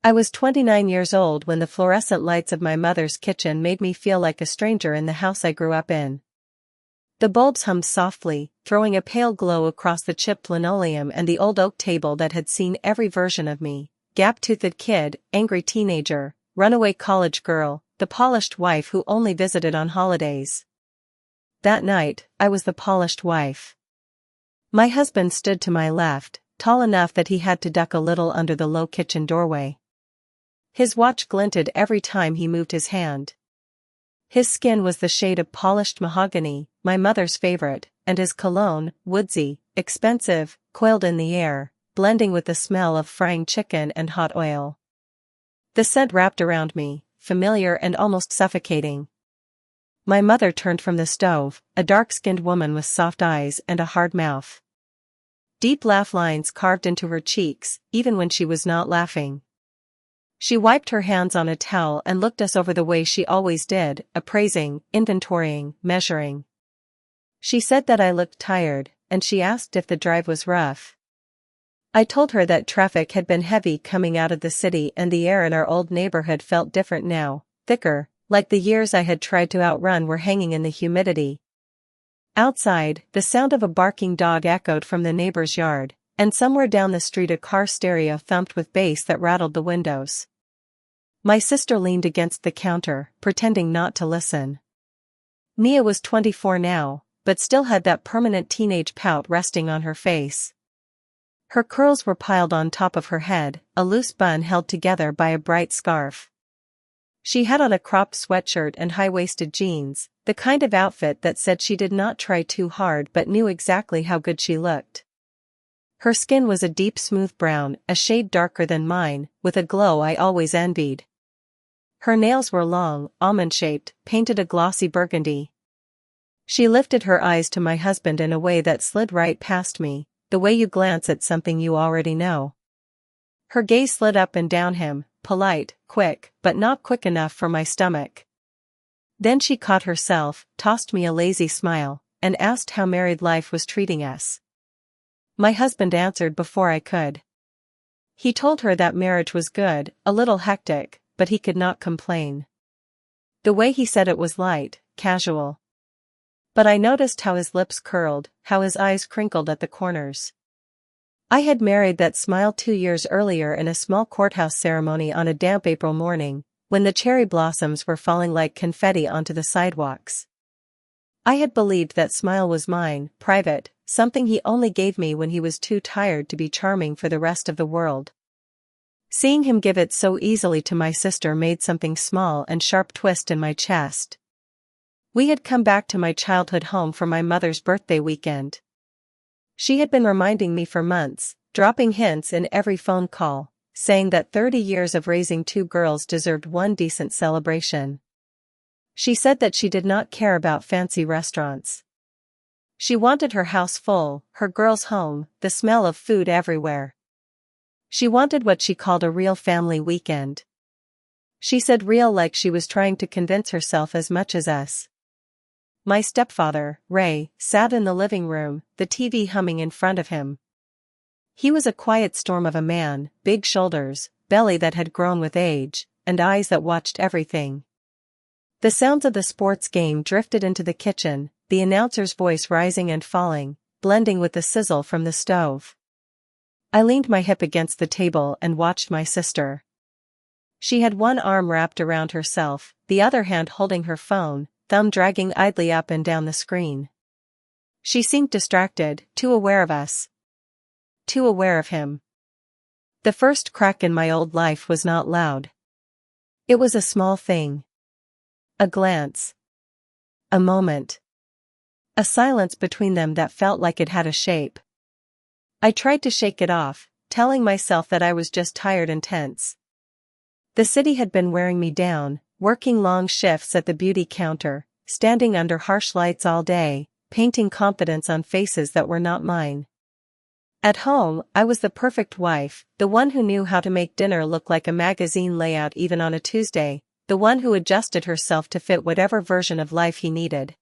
I was 29 years old when the fluorescent lights of my mother's kitchen made me feel like a stranger in the house I grew up in. The bulbs hummed softly, throwing a pale glow across the chipped linoleum and the old oak table that had seen every version of me: gap-toothed kid, angry teenager, runaway college girl, the polished wife who only visited on holidays. That night, I was the polished wife. My husband stood to my left, tall enough that he had to duck a little under the low kitchen doorway. His watch glinted every time he moved his hand. His skin was the shade of polished mahogany, my mother's favorite, and his cologne, woodsy, expensive, coiled in the air, blending with the smell of frying chicken and hot oil. The scent wrapped around me, familiar and almost suffocating. My mother turned from the stove, a dark-skinned woman with soft eyes and a hard mouth. Deep laugh lines carved into her cheeks, even when she was not laughing. She wiped her hands on a towel and looked us over the way she always did, appraising, inventorying, measuring. She said that I looked tired, and she asked if the drive was rough. I told her that traffic had been heavy coming out of the city and the air in our old neighborhood felt different now, thicker, like the years I had tried to outrun were hanging in the humidity. Outside, the sound of a barking dog echoed from the neighbor's yard, and somewhere down the street a car stereo thumped with bass that rattled the windows. My sister leaned against the counter, pretending not to listen. Mia was 24 now, but still had that permanent teenage pout resting on her face. Her curls were piled on top of her head, a loose bun held together by a bright scarf. She had on a cropped sweatshirt and high-waisted jeans, the kind of outfit that said she did not try too hard but knew exactly how good she looked. Her skin was a deep smooth brown, a shade darker than mine, with a glow I always envied. Her nails were long, almond-shaped, painted a glossy burgundy. She lifted her eyes to my husband in a way that slid right past me, the way you glance at something you already know. Her gaze slid up and down him, polite, quick, but not quick enough for my stomach. Then she caught herself, tossed me a lazy smile, and asked how married life was treating us. My husband answered before I could. He told her that marriage was good, a little hectic, but he could not complain. The way he said it was light, casual. But I noticed how his lips curled, how his eyes crinkled at the corners. I had married that smile 2 years earlier in a small courthouse ceremony on a damp April morning, when the cherry blossoms were falling like confetti onto the sidewalks. I had believed that smile was mine, private, something he only gave me when he was too tired to be charming for the rest of the world. Seeing him give it so easily to my sister made something small and sharp twist in my chest. We had come back to my childhood home for my mother's birthday weekend. She had been reminding me for months, dropping hints in every phone call, saying that 30 years of raising 2 girls deserved one decent celebration. She said that she did not care about fancy restaurants. She wanted her house full, her girls home, the smell of food everywhere. She wanted what she called a real family weekend. She said real like she was trying to convince herself as much as us. My stepfather, Ray, sat in the living room, the TV humming in front of him. He was a quiet storm of a man, big shoulders, belly that had grown with age, and eyes that watched everything. The sounds of the sports game drifted into the kitchen, the announcer's voice rising and falling, blending with the sizzle from the stove. I leaned my hip against the table and watched my sister. She had one arm wrapped around herself, the other hand holding her phone, thumb dragging idly up and down the screen. She seemed distracted, too aware of us. Too aware of him. The first crack in my old life was not loud. It was a small thing. A glance. A moment. A silence between them that felt like it had a shape. I tried to shake it off, telling myself that I was just tired and tense. The city had been wearing me down, working long shifts at the beauty counter, standing under harsh lights all day, painting confidence on faces that were not mine. At home, I was the perfect wife, the one who knew how to make dinner look like a magazine layout even on a Tuesday, the one who adjusted herself to fit whatever version of life he needed.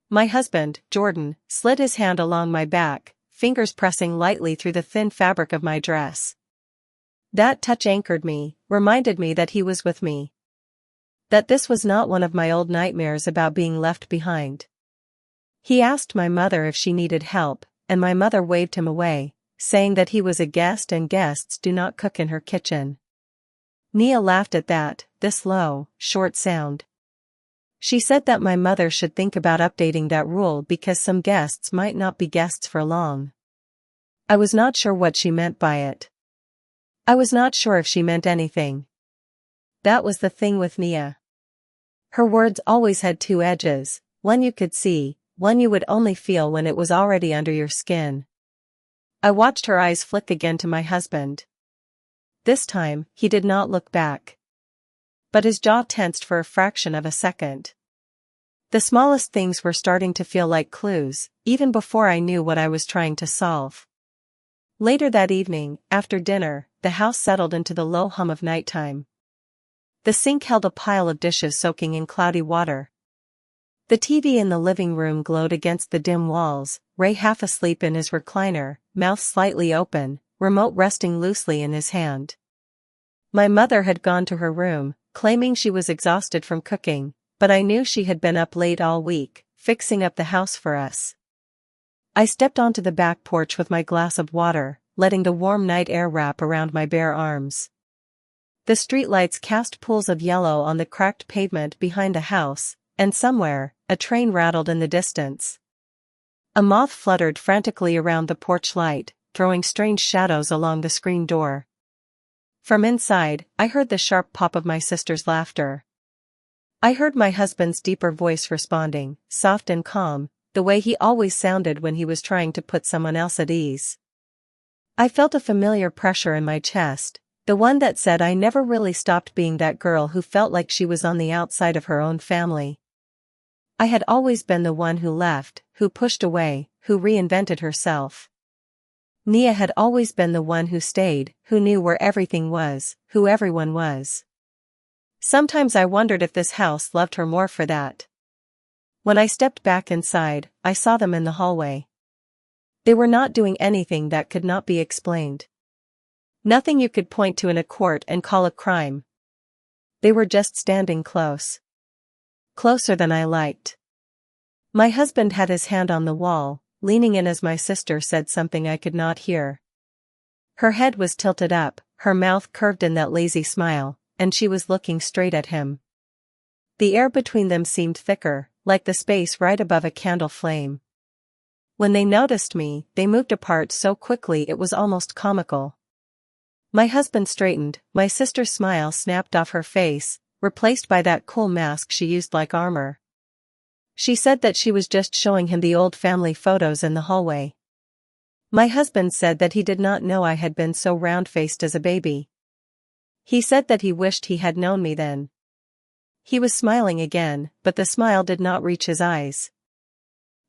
My husband, Jordan, slid his hand along my back, fingers pressing lightly through the thin fabric of my dress. That touch anchored me, reminded me that he was with me. That this was not one of my old nightmares about being left behind. He asked my mother if she needed help, and my mother waved him away, saying that he was a guest and guests do not cook in her kitchen. Nia laughed at that, this low, short sound. She said that my mother should think about updating that rule because some guests might not be guests for long. I was not sure what she meant by it. I was not sure if she meant anything. That was the thing with Nia. Her words always had two edges, one you could see, one you would only feel when it was already under your skin. I watched her eyes flick again to my husband. This time, he did not look back. But his jaw tensed for a fraction of a second. The smallest things were starting to feel like clues, even before I knew what I was trying to solve. Later that evening, after dinner, the house settled into the low hum of nighttime. The sink held a pile of dishes soaking in cloudy water. The TV in the living room glowed against the dim walls, Ray half asleep in his recliner, mouth slightly open, remote resting loosely in his hand. My mother had gone to her room, claiming she was exhausted from cooking, but I knew she had been up late all week, fixing up the house for us. I stepped onto the back porch with my glass of water, letting the warm night air wrap around my bare arms. The streetlights cast pools of yellow on the cracked pavement behind the house, and somewhere, a train rattled in the distance. A moth fluttered frantically around the porch light, throwing strange shadows along the screen door. From inside, I heard the sharp pop of my sister's laughter. I heard my husband's deeper voice responding, soft and calm, the way he always sounded when he was trying to put someone else at ease. I felt a familiar pressure in my chest, the one that said I never really stopped being that girl who felt like she was on the outside of her own family. I had always been the one who left, who pushed away, who reinvented herself. Nia had always been the one who stayed, who knew where everything was, who everyone was. Sometimes I wondered if this house loved her more for that. When I stepped back inside, I saw them in the hallway. They were not doing anything that could not be explained. Nothing you could point to in a court and call a crime. They were just standing close. Closer than I liked. My husband had his hand on the wall, leaning in as my sister said something I could not hear. Her head was tilted up, her mouth curved in that lazy smile, and she was looking straight at him. The air between them seemed thicker, like the space right above a candle flame. When they noticed me, they moved apart so quickly it was almost comical. My husband straightened, my sister's smile snapped off her face, replaced by that cool mask she used like armor. She said that she was just showing him the old family photos in the hallway. My husband said that he did not know I had been so round-faced as a baby. He said that he wished he had known me then. He was smiling again, but the smile did not reach his eyes.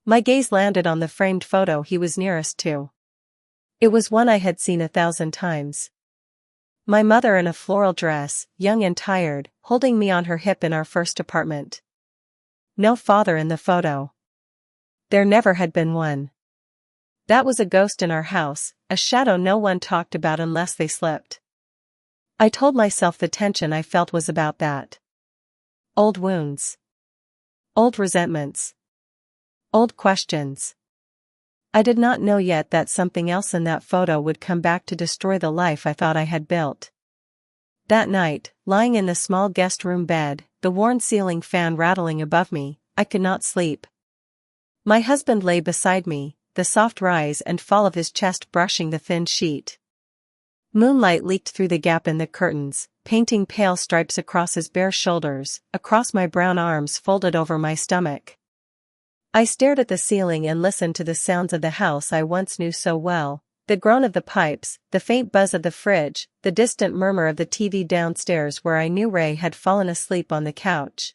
My gaze landed on the framed photo he was nearest to. It was one I had seen 1,000 times. My mother in a floral dress, young and tired, holding me on her hip in our first apartment. No father in the photo. There never had been one. That was a ghost in our house, a shadow no one talked about unless they slept. I told myself the tension I felt was about that. Old wounds. Old resentments. Old questions. I did not know yet that something else in that photo would come back to destroy the life I thought I had built. That night, lying in the small guest room bed, the worn ceiling fan rattling above me, I could not sleep. My husband lay beside me, the soft rise and fall of his chest brushing the thin sheet. Moonlight leaked through the gap in the curtains, painting pale stripes across his bare shoulders, across my brown arms folded over my stomach. I stared at the ceiling and listened to the sounds of the house I once knew so well, the groan of the pipes, the faint buzz of the fridge, the distant murmur of the TV downstairs where I knew Ray had fallen asleep on the couch.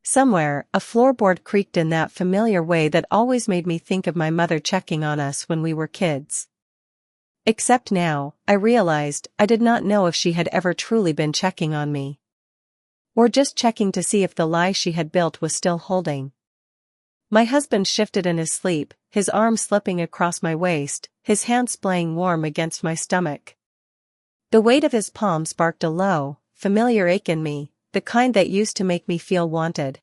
Somewhere, a floorboard creaked in that familiar way that always made me think of my mother checking on us when we were kids. Except now, I realized I did not know if she had ever truly been checking on me. Or just checking to see if the lie she had built was still holding. My husband shifted in his sleep, his arm slipping across my waist, his hand splaying warm against my stomach. The weight of his palm sparked a low, familiar ache in me, the kind that used to make me feel wanted.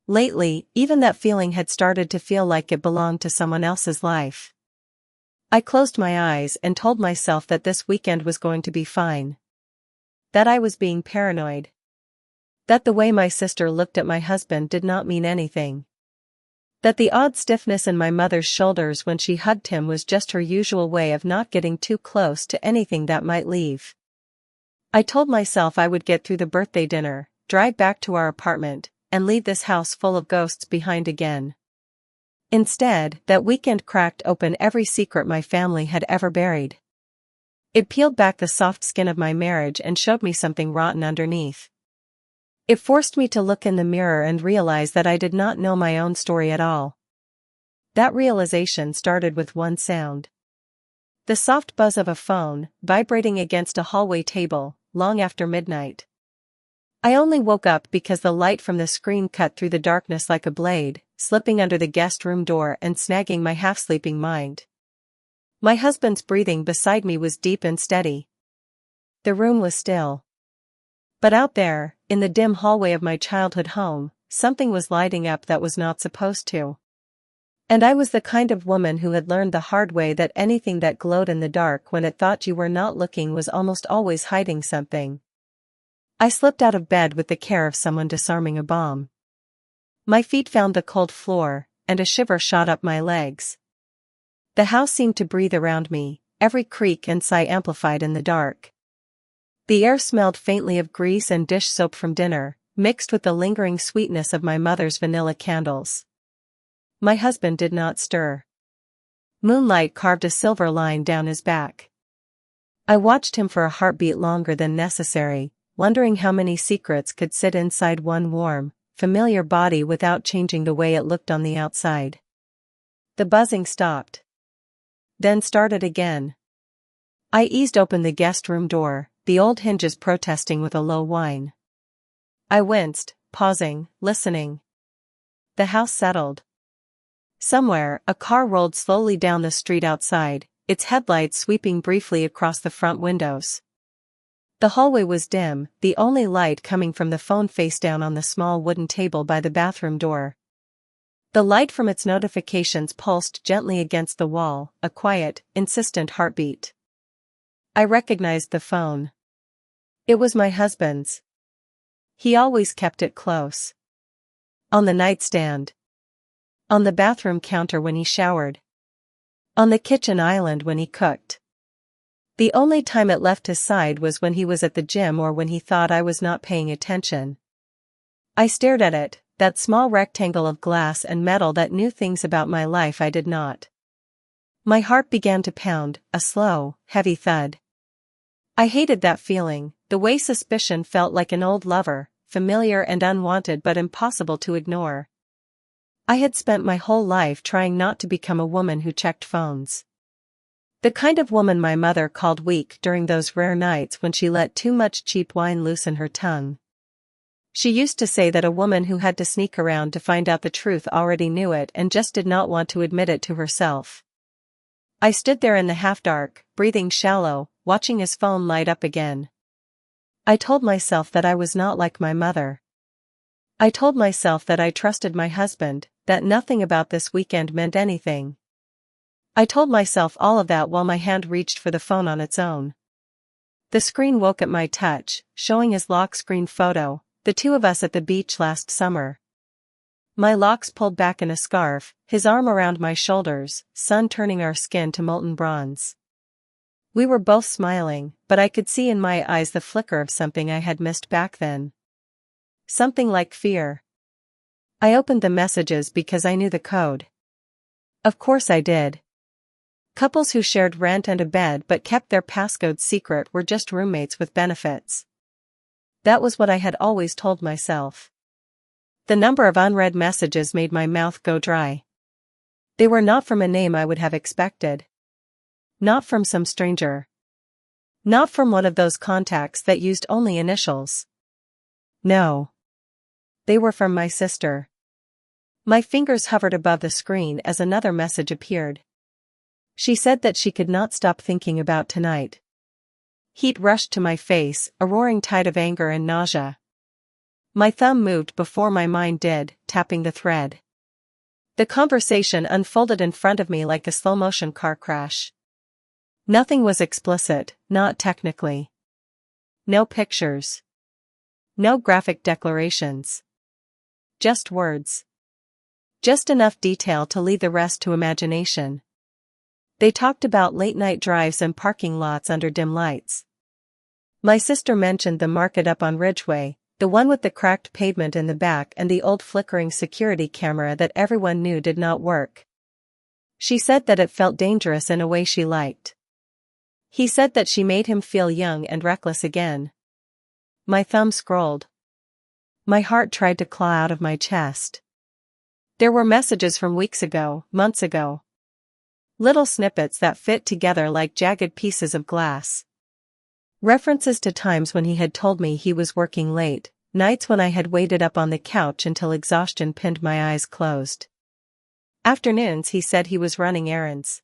Lately, even that feeling had started to feel like it belonged to someone else's life. I closed my eyes and told myself that this weekend was going to be fine. That I was being paranoid. That the way my sister looked at my husband did not mean anything. That the odd stiffness in my mother's shoulders when she hugged him was just her usual way of not getting too close to anything that might leave. I told myself I would get through the birthday dinner, drive back to our apartment, and leave this house full of ghosts behind again. Instead, that weekend cracked open every secret my family had ever buried. It peeled back the soft skin of my marriage and showed me something rotten underneath. It forced me to look in the mirror and realize that I did not know my own story at all. That realization started with one sound. The soft buzz of a phone, vibrating against a hallway table, long after midnight. I only woke up because the light from the screen cut through the darkness like a blade, slipping under the guest room door and snagging my half-sleeping mind. My husband's breathing beside me was deep and steady. The room was still. But out there, in the dim hallway of my childhood home, something was lighting up that was not supposed to. And I was the kind of woman who had learned the hard way that anything that glowed in the dark when it thought you were not looking was almost always hiding something. I slipped out of bed with the care of someone disarming a bomb. My feet found the cold floor, and a shiver shot up my legs. The house seemed to breathe around me, every creak and sigh amplified in the dark. The air smelled faintly of grease and dish soap from dinner, mixed with the lingering sweetness of my mother's vanilla candles. My husband did not stir. Moonlight carved a silver line down his back. I watched him for a heartbeat longer than necessary, wondering how many secrets could sit inside one warm, familiar body without changing the way it looked on the outside. The buzzing stopped. Then started again. I eased open the guest room door, the old hinges protesting with a low whine. I winced, pausing, listening. The house settled. Somewhere, a car rolled slowly down the street outside, its headlights sweeping briefly across the front windows. The hallway was dim, the only light coming from the phone face down on the small wooden table by the bathroom door. The light from its notifications pulsed gently against the wall, a quiet, insistent heartbeat. I recognized the phone. It was my husband's. He always kept it close. On the nightstand. On the bathroom counter when he showered. On the kitchen island when he cooked. The only time it left his side was when he was at the gym or when he thought I was not paying attention. I stared at it, that small rectangle of glass and metal that knew things about my life I did not. My heart began to pound, a slow, heavy thud. I hated that feeling, the way suspicion felt like an old lover, familiar and unwanted but impossible to ignore. I had spent my whole life trying not to become a woman who checked phones. The kind of woman my mother called weak during those rare nights when she let too much cheap wine loose in her tongue. She used to say that a woman who had to sneak around to find out the truth already knew it and just did not want to admit it to herself. I stood there in the half-dark, breathing shallow, watching his phone light up again. I told myself that I was not like my mother. I told myself that I trusted my husband, that nothing about this weekend meant anything. I told myself all of that while my hand reached for the phone on its own. The screen woke at my touch, showing his lock screen photo, the two of us at the beach last summer. My locks pulled back in a scarf, his arm around my shoulders, sun turning our skin to molten bronze. We were both smiling, but I could see in my eyes the flicker of something I had missed back then. Something like fear. I opened the messages because I knew the code. Of course I did. Couples who shared rent and a bed but kept their passcode secret were just roommates with benefits. That was what I had always told myself. The number of unread messages made my mouth go dry. They were not from a name I would have expected. Not from some stranger. Not from one of those contacts that used only initials. No. They were from my sister. My fingers hovered above the screen as another message appeared. She said that she could not stop thinking about tonight. Heat rushed to my face, a roaring tide of anger and nausea. My thumb moved before my mind did, tapping the thread. The conversation unfolded in front of me like a slow-motion car crash. Nothing was explicit, not technically. No pictures. No graphic declarations. Just words. Just enough detail to leave the rest to imagination. They talked about late-night drives and parking lots under dim lights. My sister mentioned the market up on Ridgeway, the one with the cracked pavement in the back and the old flickering security camera that everyone knew did not work. She said that it felt dangerous in a way she liked. He said that she made him feel young and reckless again. My thumb scrolled. My heart tried to claw out of my chest. There were messages from weeks ago, months ago. Little snippets that fit together like jagged pieces of glass. References to times when he had told me he was working late, nights when I had waited up on the couch until exhaustion pinned my eyes closed. Afternoons he said he was running errands.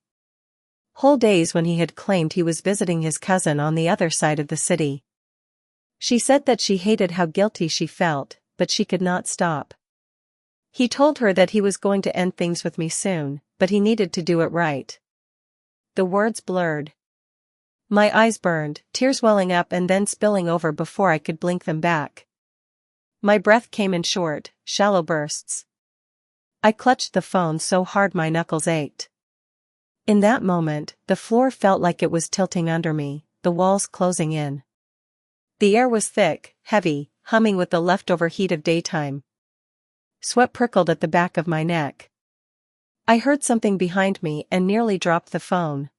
Whole days when he had claimed he was visiting his cousin on the other side of the city. She said that she hated how guilty she felt, but she could not stop. He told her that he was going to end things with me soon, but he needed to do it right. The words blurred. My eyes burned, tears welling up and then spilling over before I could blink them back. My breath came in short, shallow bursts. I clutched the phone so hard my knuckles ached. In that moment, the floor felt like it was tilting under me, the walls closing in. The air was thick, heavy, humming with the leftover heat of daytime. Sweat prickled at the back of my neck. I heard something behind me and nearly dropped the phone.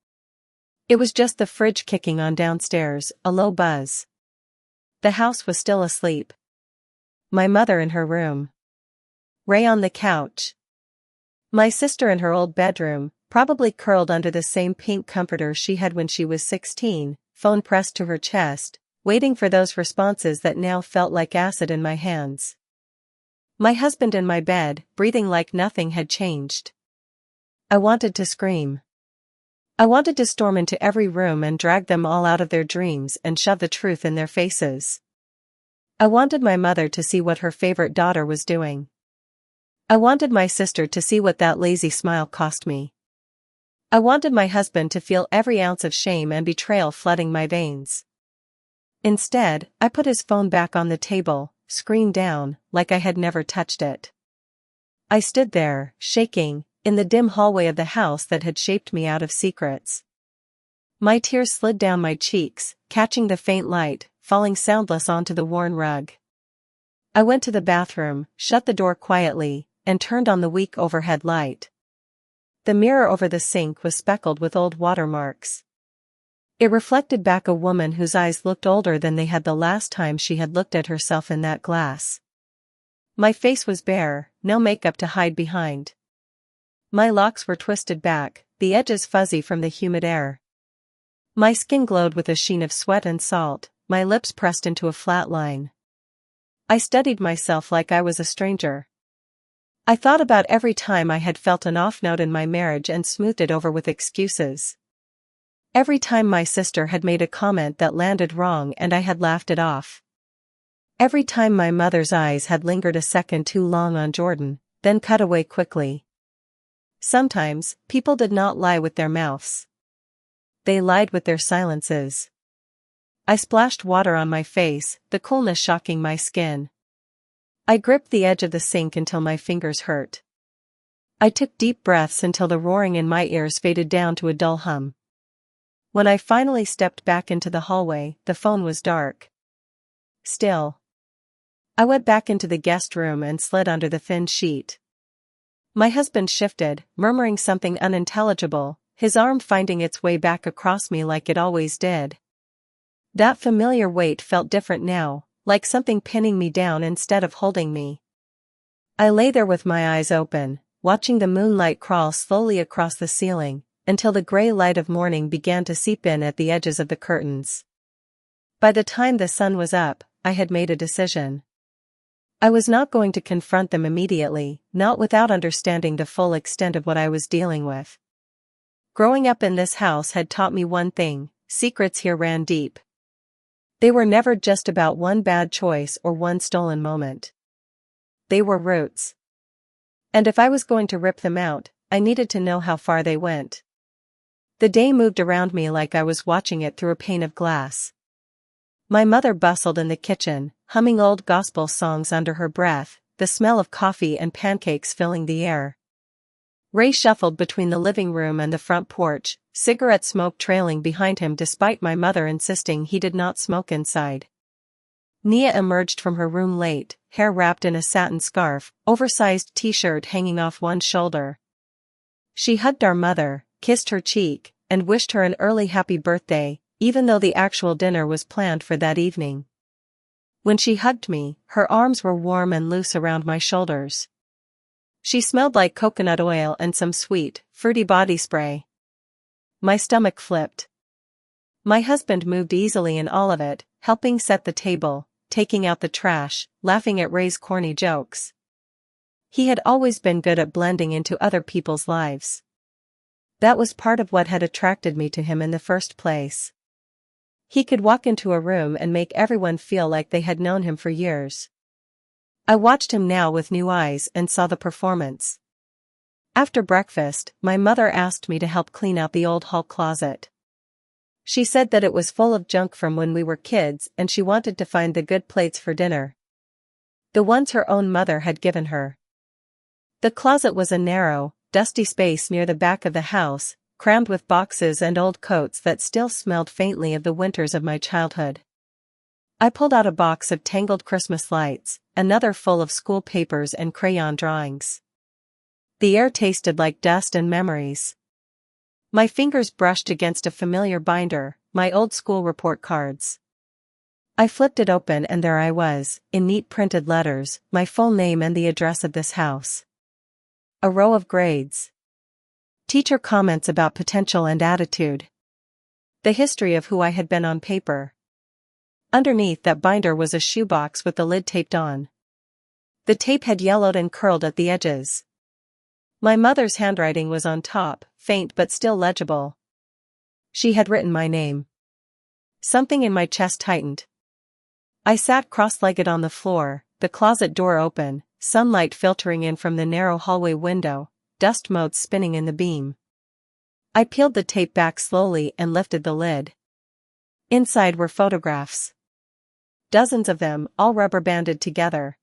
It was just the fridge kicking on downstairs, a low buzz. The house was still asleep. My mother in her room. Ray on the couch. My sister in her old bedroom, probably curled under the same pink comforter she had when she was 16, phone pressed to her chest, waiting for those responses that now felt like acid in my hands. My husband in my bed, breathing like nothing had changed. I wanted to scream. I wanted to storm into every room and drag them all out of their dreams and shove the truth in their faces. I wanted my mother to see what her favorite daughter was doing. I wanted my sister to see what that lazy smile cost me. I wanted my husband to feel every ounce of shame and betrayal flooding my veins. Instead, I put his phone back on the table, screen down, like I had never touched it. I stood there, shaking, in the dim hallway of the house that had shaped me out of secrets. My tears slid down my cheeks, catching the faint light, falling soundless onto the worn rug. I went to the bathroom, shut the door quietly, and turned on the weak overhead light. The mirror over the sink was speckled with old watermarks. It reflected back a woman whose eyes looked older than they had the last time she had looked at herself in that glass. My face was bare, no makeup to hide behind. My locks were twisted back, the edges fuzzy from the humid air. My skin glowed with a sheen of sweat and salt, my lips pressed into a flat line. I studied myself like I was a stranger. I thought about every time I had felt an off note in my marriage and smoothed it over with excuses. Every time my sister had made a comment that landed wrong and I had laughed it off. Every time my mother's eyes had lingered a second too long on Jordan, then cut away quickly. Sometimes, people did not lie with their mouths. They lied with their silences. I splashed water on my face, the coolness shocking my skin. I gripped the edge of the sink until my fingers hurt. I took deep breaths until the roaring in my ears faded down to a dull hum. When I finally stepped back into the hallway, the phone was dark. Still. I went back into the guest room and slid under the thin sheet. My husband shifted, murmuring something unintelligible, his arm finding its way back across me like it always did. That familiar weight felt different now, like something pinning me down instead of holding me. I lay there with my eyes open, watching the moonlight crawl slowly across the ceiling, until the gray light of morning began to seep in at the edges of the curtains. By the time the sun was up, I had made a decision. I was not going to confront them immediately, not without understanding the full extent of what I was dealing with. Growing up in this house had taught me one thing: secrets here ran deep. They were never just about one bad choice or one stolen moment. They were roots. And if I was going to rip them out, I needed to know how far they went. The day moved around me like I was watching it through a pane of glass. My mother bustled in the kitchen, humming old gospel songs under her breath, the smell of coffee and pancakes filling the air. Ray shuffled between the living room and the front porch, cigarette smoke trailing behind him despite my mother insisting he did not smoke inside. Nia emerged from her room late, hair wrapped in a satin scarf, oversized t-shirt hanging off one shoulder. She hugged our mother, kissed her cheek, and wished her an early happy birthday, even though the actual dinner was planned for that evening. When she hugged me, her arms were warm and loose around my shoulders. She smelled like coconut oil and some sweet, fruity body spray. My stomach flipped. My husband moved easily in all of it, helping set the table, taking out the trash, laughing at Ray's corny jokes. He had always been good at blending into other people's lives. That was part of what had attracted me to him in the first place. He could walk into a room and make everyone feel like they had known him for years. I watched him now with new eyes and saw the performance. After breakfast, my mother asked me to help clean out the old hall closet. She said that it was full of junk from when we were kids and she wanted to find the good plates for dinner. The ones her own mother had given her. The closet was a narrow, dusty space near the back of the house, crammed with boxes and old coats that still smelled faintly of the winters of my childhood. I pulled out a box of tangled Christmas lights, another full of school papers and crayon drawings. The air tasted like dust and memories. My fingers brushed against a familiar binder, my old school report cards. I flipped it open and there I was, in neat printed letters, my full name and the address of this house. A row of grades. Teacher comments about potential and attitude. The history of who I had been on paper. Underneath that binder was a shoebox with the lid taped on. The tape had yellowed and curled at the edges. My mother's handwriting was on top, faint but still legible. She had written my name. Something in my chest tightened. I sat cross-legged on the floor, the closet door open, sunlight filtering in from the narrow hallway window, dust motes spinning in the beam. I peeled the tape back slowly and lifted the lid. Inside were photographs. Dozens of them, all rubber-banded together.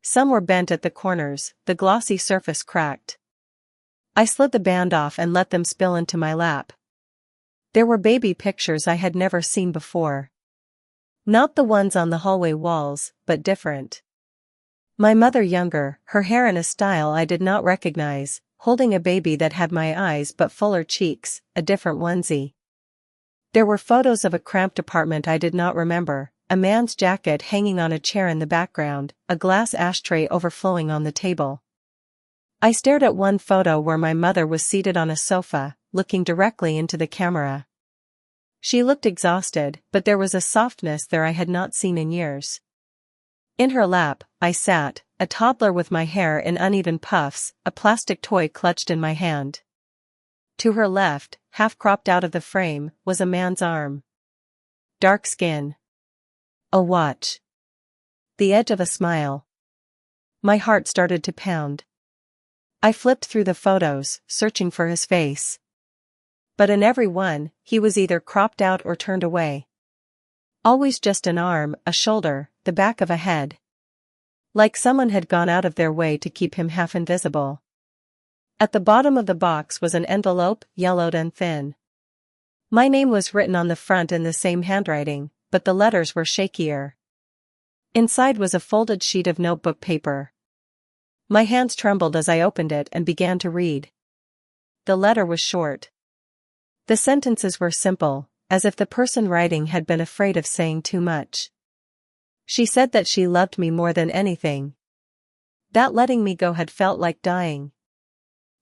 Some were bent at the corners, the glossy surface cracked. I slid the band off and let them spill into my lap. There were baby pictures I had never seen before. Not the ones on the hallway walls, but different. My mother younger, her hair in a style I did not recognize, holding a baby that had my eyes but fuller cheeks, a different onesie. There were photos of a cramped apartment I did not remember, a man's jacket hanging on a chair in the background, a glass ashtray overflowing on the table. I stared at one photo where my mother was seated on a sofa, looking directly into the camera. She looked exhausted, but there was a softness there I had not seen in years. In her lap, I sat, a toddler with my hair in uneven puffs, a plastic toy clutched in my hand. To her left, half cropped out of the frame, was a man's arm. Dark skin. A watch. The edge of a smile. My heart started to pound. I flipped through the photos, searching for his face. But in every one, he was either cropped out or turned away. Always just an arm, a shoulder, the back of a head. Like someone had gone out of their way to keep him half invisible. At the bottom of the box was an envelope, yellowed and thin. My name was written on the front in the same handwriting, but the letters were shakier. Inside was a folded sheet of notebook paper. My hands trembled as I opened it and began to read. The letter was short. The sentences were simple, as if the person writing had been afraid of saying too much. She said that she loved me more than anything. That letting me go had felt like dying.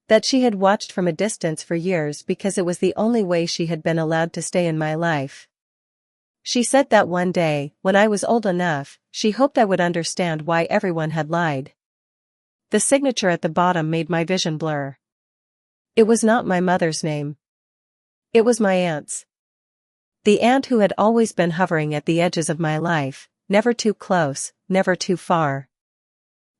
That she had watched from a distance for years because it was the only way she had been allowed to stay in my life. She said that one day, when I was old enough, she hoped I would understand why everyone had lied. The signature at the bottom made my vision blur. It was not my mother's name. It was my aunt's. The aunt who had always been hovering at the edges of my life, never too close, never too far.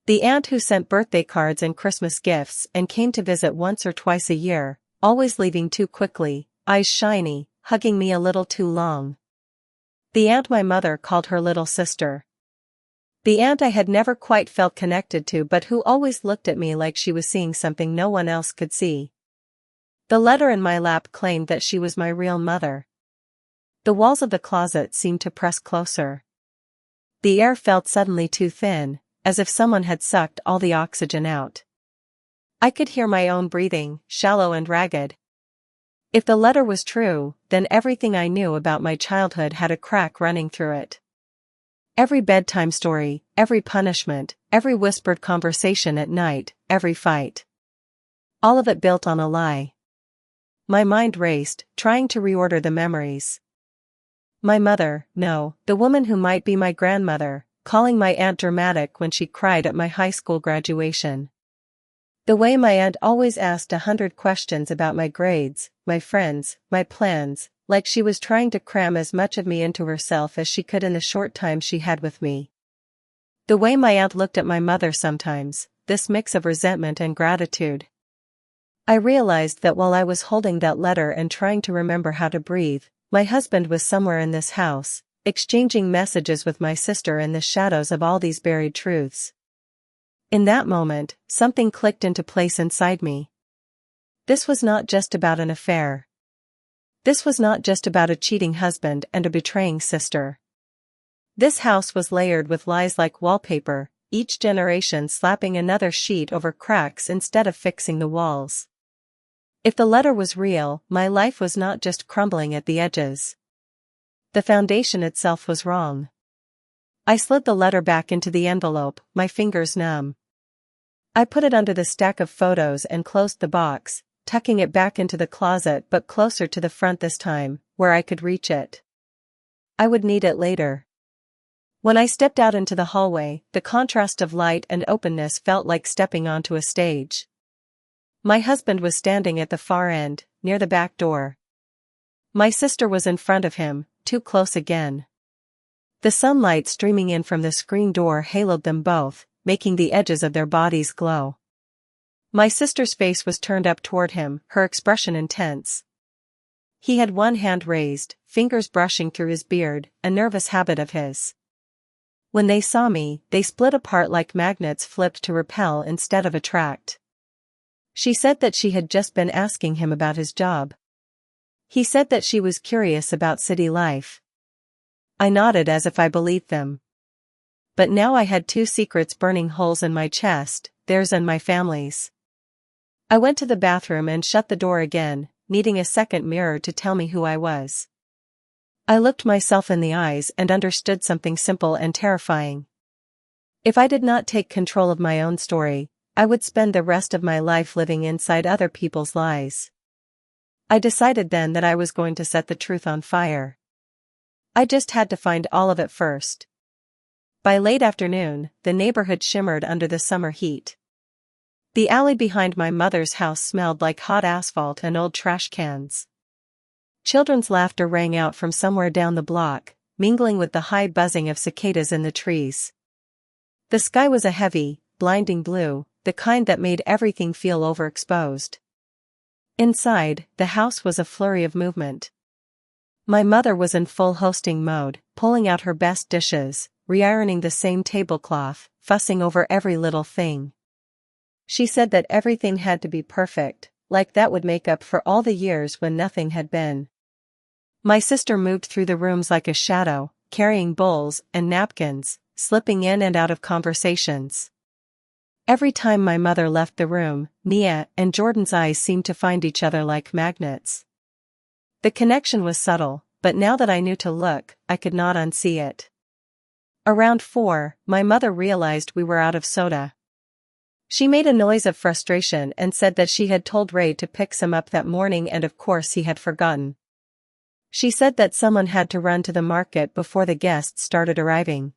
The aunt who sent birthday cards and Christmas gifts and came to visit once or twice a year, always leaving too quickly, eyes shiny, hugging me a little too long. The aunt my mother called her little sister. The aunt I had never quite felt connected to but who always looked at me like she was seeing something no one else could see. The letter in my lap claimed that she was my real mother. The walls of the closet seemed to press closer. The air felt suddenly too thin, as if someone had sucked all the oxygen out. I could hear my own breathing, shallow and ragged. If the letter was true, then everything I knew about my childhood had a crack running through it. Every bedtime story, every punishment, every whispered conversation at night, every fight. All of it built on a lie. My mind raced, trying to reorder the memories. My mother, no, the woman who might be my grandmother, calling my aunt dramatic when she cried at my high school graduation. The way my aunt always asked 100 questions about my grades, my friends, my plans, like she was trying to cram as much of me into herself as she could in the short time she had with me. The way my aunt looked at my mother sometimes, this mix of resentment and gratitude. I realized that while I was holding that letter and trying to remember how to breathe, my husband was somewhere in this house, exchanging messages with my sister in the shadows of all these buried truths. In that moment, something clicked into place inside me. This was not just about an affair. This was not just about a cheating husband and a betraying sister. This house was layered with lies like wallpaper, each generation slapping another sheet over cracks instead of fixing the walls. If the letter was real, my life was not just crumbling at the edges. The foundation itself was wrong. I slid the letter back into the envelope, my fingers numb. I put it under the stack of photos and closed the box, tucking it back into the closet but closer to the front this time, where I could reach it. I would need it later. When I stepped out into the hallway, the contrast of light and openness felt like stepping onto a stage. My husband was standing at the far end, near the back door. My sister was in front of him, too close again. The sunlight streaming in from the screen door haloed them both, making the edges of their bodies glow. My sister's face was turned up toward him, her expression intense. He had one hand raised, fingers brushing through his beard, a nervous habit of his. When they saw me, they split apart like magnets flipped to repel instead of attract. She said that she had just been asking him about his job. He said that she was curious about city life. I nodded as if I believed them. But now I had two secrets burning holes in my chest, theirs and my family's. I went to the bathroom and shut the door again, needing a second mirror to tell me who I was. I looked myself in the eyes and understood something simple and terrifying. If I did not take control of my own story, I would spend the rest of my life living inside other people's lies. I decided then that I was going to set the truth on fire. I just had to find all of it first. By late afternoon, the neighborhood shimmered under the summer heat. The alley behind my mother's house smelled like hot asphalt and old trash cans. Children's laughter rang out from somewhere down the block, mingling with the high buzzing of cicadas in the trees. The sky was a heavy, blinding blue, the kind that made everything feel overexposed. Inside, the house was a flurry of movement. My mother was in full hosting mode, pulling out her best dishes, re-ironing the same tablecloth, fussing over every little thing. She said that everything had to be perfect, like that would make up for all the years when nothing had been. My sister moved through the rooms like a shadow, carrying bowls and napkins, slipping in and out of conversations. Every time my mother left the room, Nia and Jordan's eyes seemed to find each other like magnets. The connection was subtle, but now that I knew to look, I could not unsee it. Around 4, my mother realized we were out of soda. She made a noise of frustration and said that she had told Ray to pick some up that morning and of course he had forgotten. She said that someone had to run to the market before the guests started arriving.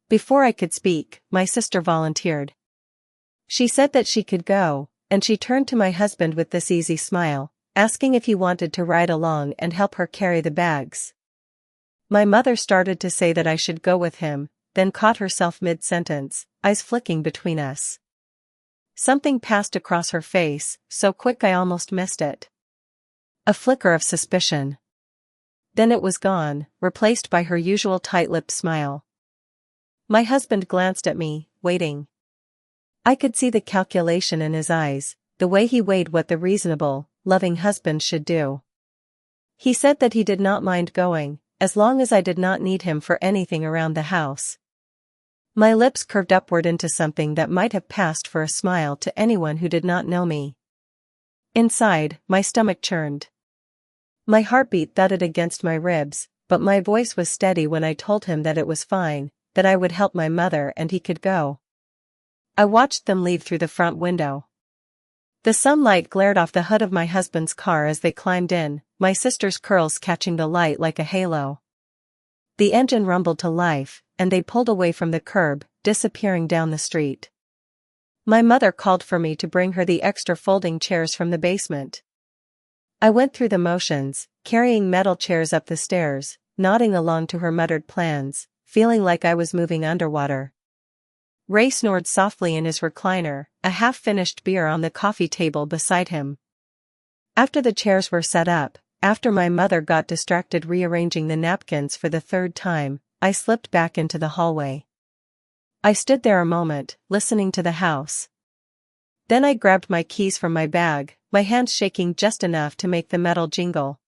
Before I could speak, my sister volunteered. She said that she could go, and she turned to my husband with this easy smile, asking if he wanted to ride along and help her carry the bags. My mother started to say that I should go with him, then caught herself mid-sentence, eyes flicking between us. Something passed across her face, so quick I almost missed it. A flicker of suspicion. Then it was gone, replaced by her usual tight-lipped smile. My husband glanced at me, waiting. I could see the calculation in his eyes, the way he weighed what the reasonable, loving husband should do. He said that he did not mind going, as long as I did not need him for anything around the house. My lips curved upward into something that might have passed for a smile to anyone who did not know me. Inside, my stomach churned. My heartbeat thudded against my ribs, but my voice was steady when I told him that it was fine, that I would help my mother and he could go. I watched them leave through the front window. The sunlight glared off the hood of my husband's car as they climbed in, my sister's curls catching the light like a halo. The engine rumbled to life, and they pulled away from the curb, disappearing down the street. My mother called for me to bring her the extra folding chairs from the basement. I went through the motions, carrying metal chairs up the stairs, nodding along to her muttered plans, feeling like I was moving underwater. Ray snored softly in his recliner, a half-finished beer on the coffee table beside him. After the chairs were set up, after my mother got distracted rearranging the napkins for the third time, I slipped back into the hallway. I stood there a moment, listening to the house. Then I grabbed my keys from my bag, my hands shaking just enough to make the metal jingle.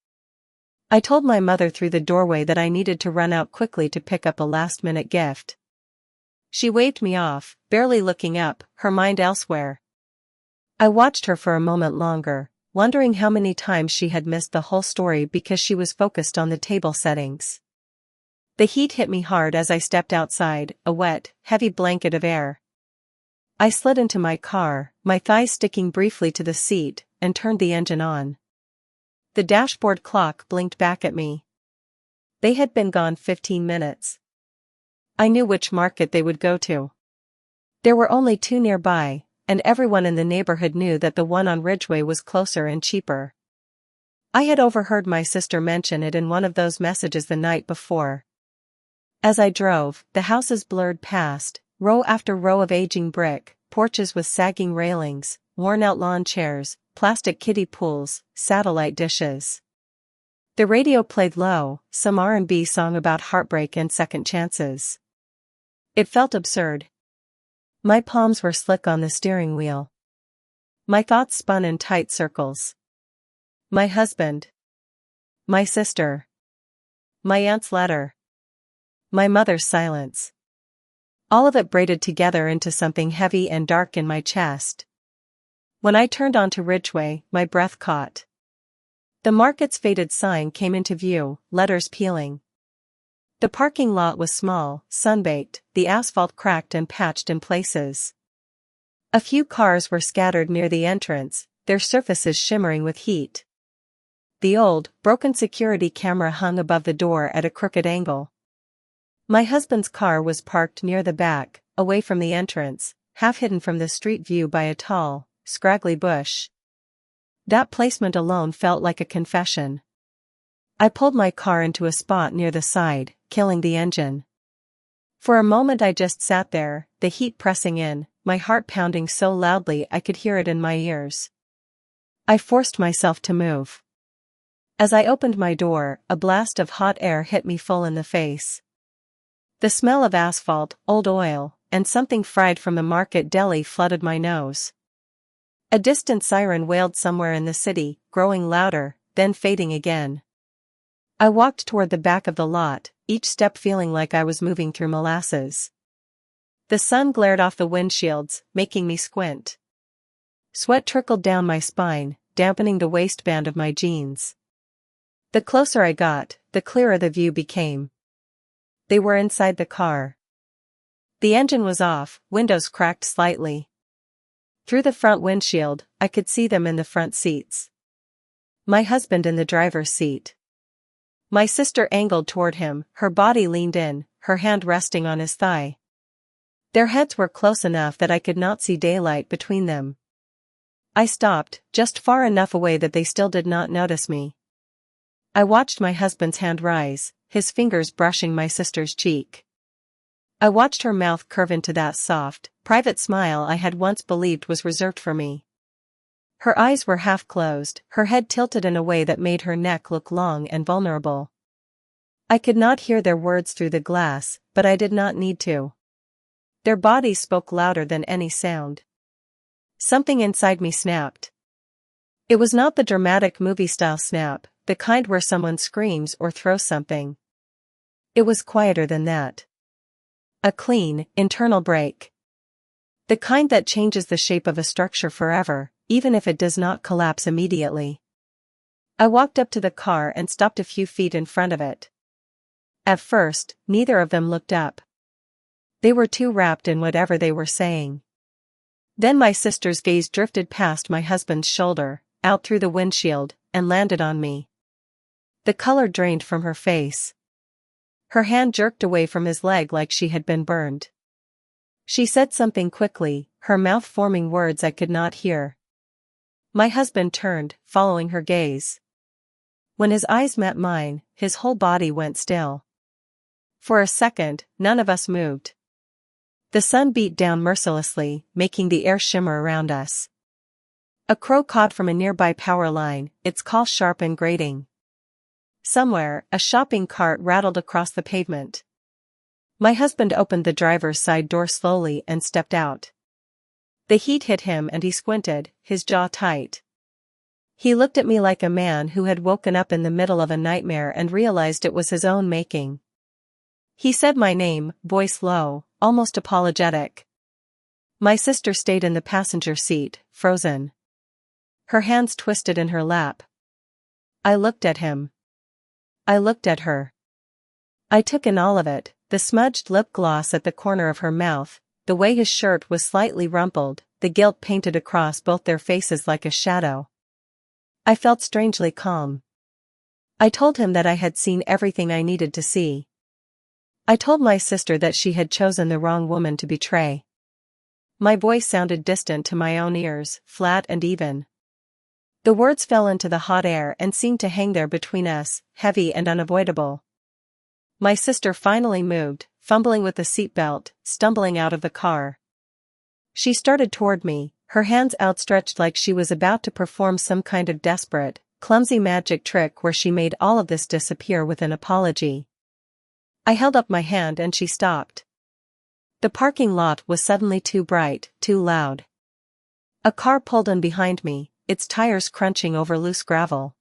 I told my mother through the doorway that I needed to run out quickly to pick up a last-minute gift. She waved me off, barely looking up, her mind elsewhere. I watched her for a moment longer, wondering how many times she had missed the whole story because she was focused on the table settings. The heat hit me hard as I stepped outside, a wet, heavy blanket of air. I slid into my car, my thighs sticking briefly to the seat, and turned the engine on. The dashboard clock blinked back at me. They had been gone 15 minutes. I knew which market they would go to. There were only 2 nearby, and everyone in the neighborhood knew that the one on Ridgeway was closer and cheaper. I had overheard my sister mention it in one of those messages the night before. As I drove, the houses blurred past, row after row of aging brick, porches with sagging railings, worn-out lawn chairs, plastic kiddie pools, satellite dishes. The radio played low, some R&B song about heartbreak and second chances. It felt absurd. My palms were slick on the steering wheel. My thoughts spun in tight circles. My husband. My sister. My aunt's letter. My mother's silence. All of it braided together into something heavy and dark in my chest. When I turned onto Ridgeway, my breath caught. The market's faded sign came into view, letters peeling. The parking lot was small, sun-baked, the asphalt cracked and patched in places. A few cars were scattered near the entrance, their surfaces shimmering with heat. The old, broken security camera hung above the door at a crooked angle. My husband's car was parked near the back, away from the entrance, half hidden from the street view by a tall, scraggly bush. That placement alone felt like a confession. I pulled my car into a spot near the side, killing the engine. For a moment I just sat there, the heat pressing in, my heart pounding so loudly I could hear it in my ears. I forced myself to move. As I opened my door, a blast of hot air hit me full in the face. The smell of asphalt, old oil, and something fried from the market deli flooded my nose. A distant siren wailed somewhere in the city, growing louder, then fading again. I walked toward the back of the lot, each step feeling like I was moving through molasses. The sun glared off the windshields, making me squint. Sweat trickled down my spine, dampening the waistband of my jeans. The closer I got, the clearer the view became. They were inside the car. The engine was off, windows cracked slightly. Through the front windshield, I could see them in the front seats. My husband in the driver's seat. My sister angled toward him, her body leaned in, her hand resting on his thigh. Their heads were close enough that I could not see daylight between them. I stopped, just far enough away that they still did not notice me. I watched my husband's hand rise, his fingers brushing my sister's cheek. I watched her mouth curve into that soft, private smile I had once believed was reserved for me. Her eyes were half closed, her head tilted in a way that made her neck look long and vulnerable. I could not hear their words through the glass, but I did not need to. Their bodies spoke louder than any sound. Something inside me snapped. It was not the dramatic movie-style snap, the kind where someone screams or throws something. It was quieter than that. A clean, internal break. The kind that changes the shape of a structure forever, even if it does not collapse immediately. I walked up to the car and stopped a few feet in front of it. At first, neither of them looked up. They were too wrapped in whatever they were saying. Then my sister's gaze drifted past my husband's shoulder, out through the windshield, and landed on me. The color drained from her face. Her hand jerked away from his leg like she had been burned. She said something quickly, her mouth forming words I could not hear. My husband turned, following her gaze. When his eyes met mine, his whole body went still. For a second, none of us moved. The sun beat down mercilessly, making the air shimmer around us. A crow cawed from a nearby power line, its call sharp and grating. Somewhere, a shopping cart rattled across the pavement. My husband opened the driver's side door slowly and stepped out. The heat hit him and he squinted, his jaw tight. He looked at me like a man who had woken up in the middle of a nightmare and realized it was his own making. He said my name, voice low, almost apologetic. My sister stayed in the passenger seat, frozen. Her hands twisted in her lap. I looked at him. I looked at her. I took in all of it, the smudged lip gloss at the corner of her mouth, the way his shirt was slightly rumpled, the guilt painted across both their faces like a shadow. I felt strangely calm. I told him that I had seen everything I needed to see. I told my sister that she had chosen the wrong woman to betray. My voice sounded distant to my own ears, flat and even. The words fell into the hot air and seemed to hang there between us, heavy and unavoidable. My sister finally moved, fumbling with the seatbelt, stumbling out of the car. She started toward me, her hands outstretched like she was about to perform some kind of desperate, clumsy magic trick where she made all of this disappear with an apology. I held up my hand and she stopped. The parking lot was suddenly too bright, too loud. A car pulled in behind me, its tires crunching over loose gravel.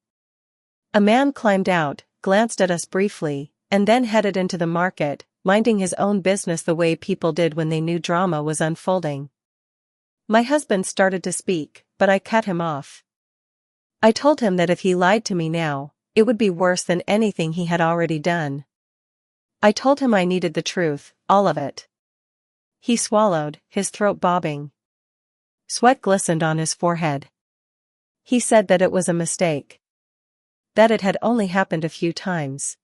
A man climbed out, glanced at us briefly, and then headed into the market, minding his own business the way people did when they knew drama was unfolding. My husband started to speak, but I cut him off. I told him that if he lied to me now, it would be worse than anything he had already done. I told him I needed the truth, all of it. He swallowed, his throat bobbing. Sweat glistened on his forehead. He said that it was a mistake. That it had only happened a few times.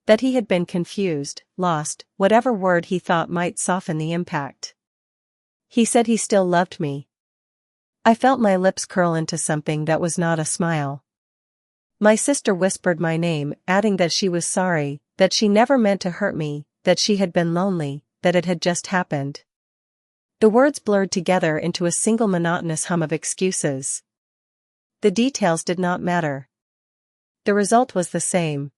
That he had been confused, lost, whatever word he thought might soften the impact. He said he still loved me. I felt my lips curl into something that was not a smile. My sister whispered my name, adding that she was sorry, that she never meant to hurt me, that she had been lonely, that it had just happened. The words blurred together into a single monotonous hum of excuses. The details did not matter. The result was the same.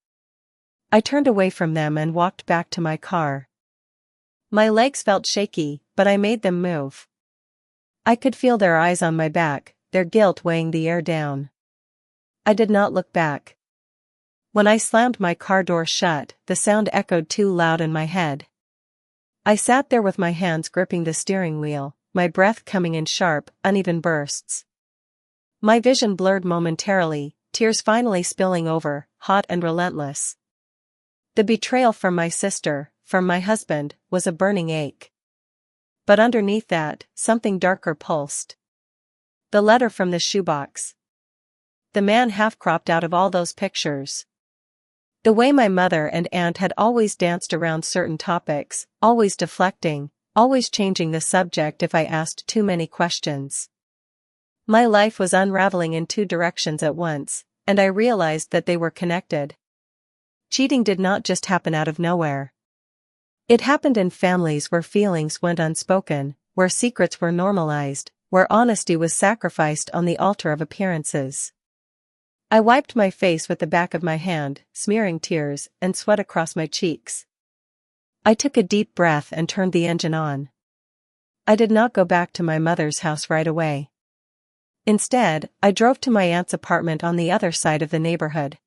I turned away from them and walked back to my car. My legs felt shaky, but I made them move. I could feel their eyes on my back, their guilt weighing the air down. I did not look back. When I slammed my car door shut, the sound echoed too loud in my head. I sat there with my hands gripping the steering wheel, my breath coming in sharp, uneven bursts. My vision blurred momentarily, tears finally spilling over, hot and relentless. The betrayal from my sister, from my husband, was a burning ache. But underneath that, something darker pulsed. The letter from the shoebox. The man half-cropped out of all those pictures. The way my mother and aunt had always danced around certain topics, always deflecting, always changing the subject if I asked too many questions. My life was unraveling in two directions at once, and I realized that they were connected. Cheating did not just happen out of nowhere. It happened in families where feelings went unspoken, where secrets were normalized, where honesty was sacrificed on the altar of appearances. I wiped my face with the back of my hand, smearing tears and sweat across my cheeks. I took a deep breath and turned the engine on. I did not go back to my mother's house right away. Instead, I drove to my aunt's apartment on the other side of the neighborhood.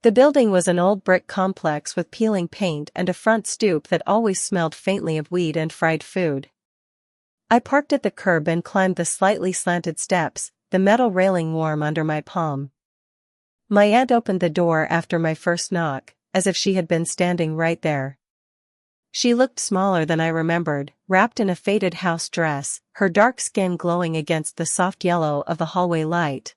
The building was an old brick complex with peeling paint and a front stoop that always smelled faintly of weed and fried food. I parked at the curb and climbed the slightly slanted steps, the metal railing warm under my palm. My aunt opened the door after my first knock, as if she had been standing right there. She looked smaller than I remembered, wrapped in a faded house dress, her dark skin glowing against the soft yellow of the hallway light.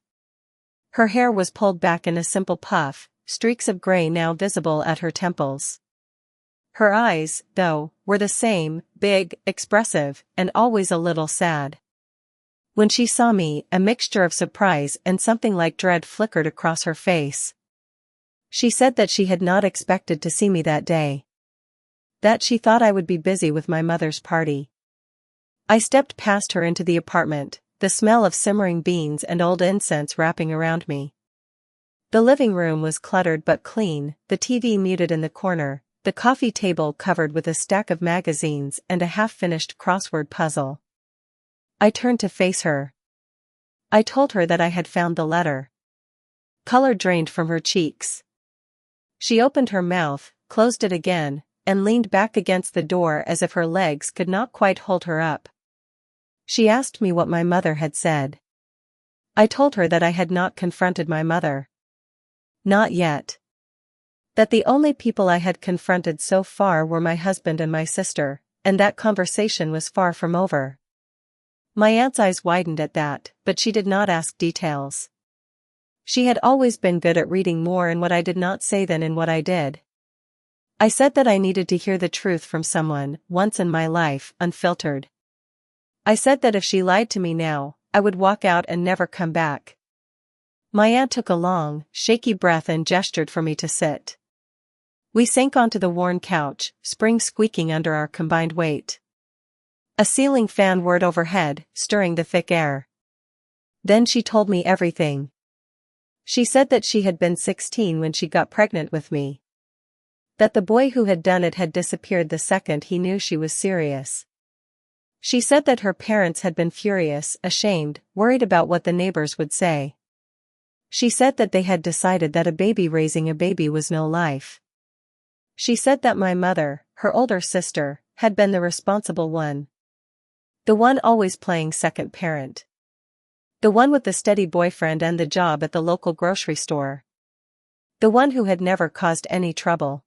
Her hair was pulled back in a simple puff, streaks of gray now visible at her temples. Her eyes, though, were the same, big, expressive, and always a little sad. When she saw me, a mixture of surprise and something like dread flickered across her face. She said that she had not expected to see me that day. That she thought I would be busy with my mother's party. I stepped past her into the apartment, the smell of simmering beans and old incense wrapping around me. The living room was cluttered but clean, the TV muted in the corner, the coffee table covered with a stack of magazines and a half-finished crossword puzzle. I turned to face her. I told her that I had found the letter. Color drained from her cheeks. She opened her mouth, closed it again, and leaned back against the door as if her legs could not quite hold her up. She asked me what my mother had said. I told her that I had not confronted my mother. Not yet. That the only people I had confronted so far were my husband and my sister, and that conversation was far from over. My aunt's eyes widened at that, but she did not ask details. She had always been good at reading more in what I did not say than in what I did. I said that I needed to hear the truth from someone, once in my life, unfiltered. I said that if she lied to me now, I would walk out and never come back. My aunt took a long, shaky breath and gestured for me to sit. We sank onto the worn couch, springs squeaking under our combined weight. A ceiling fan whirred overhead, stirring the thick air. Then she told me everything. She said that she had been 16 when she got pregnant with me. That the boy who had done it had disappeared the second he knew she was serious. She said that her parents had been furious, ashamed, worried about what the neighbors would say. She said that they had decided that a baby raising a baby was no life. She said that my mother, her older sister, had been the responsible one. The one always playing second parent. The one with the steady boyfriend and the job at the local grocery store. The one who had never caused any trouble.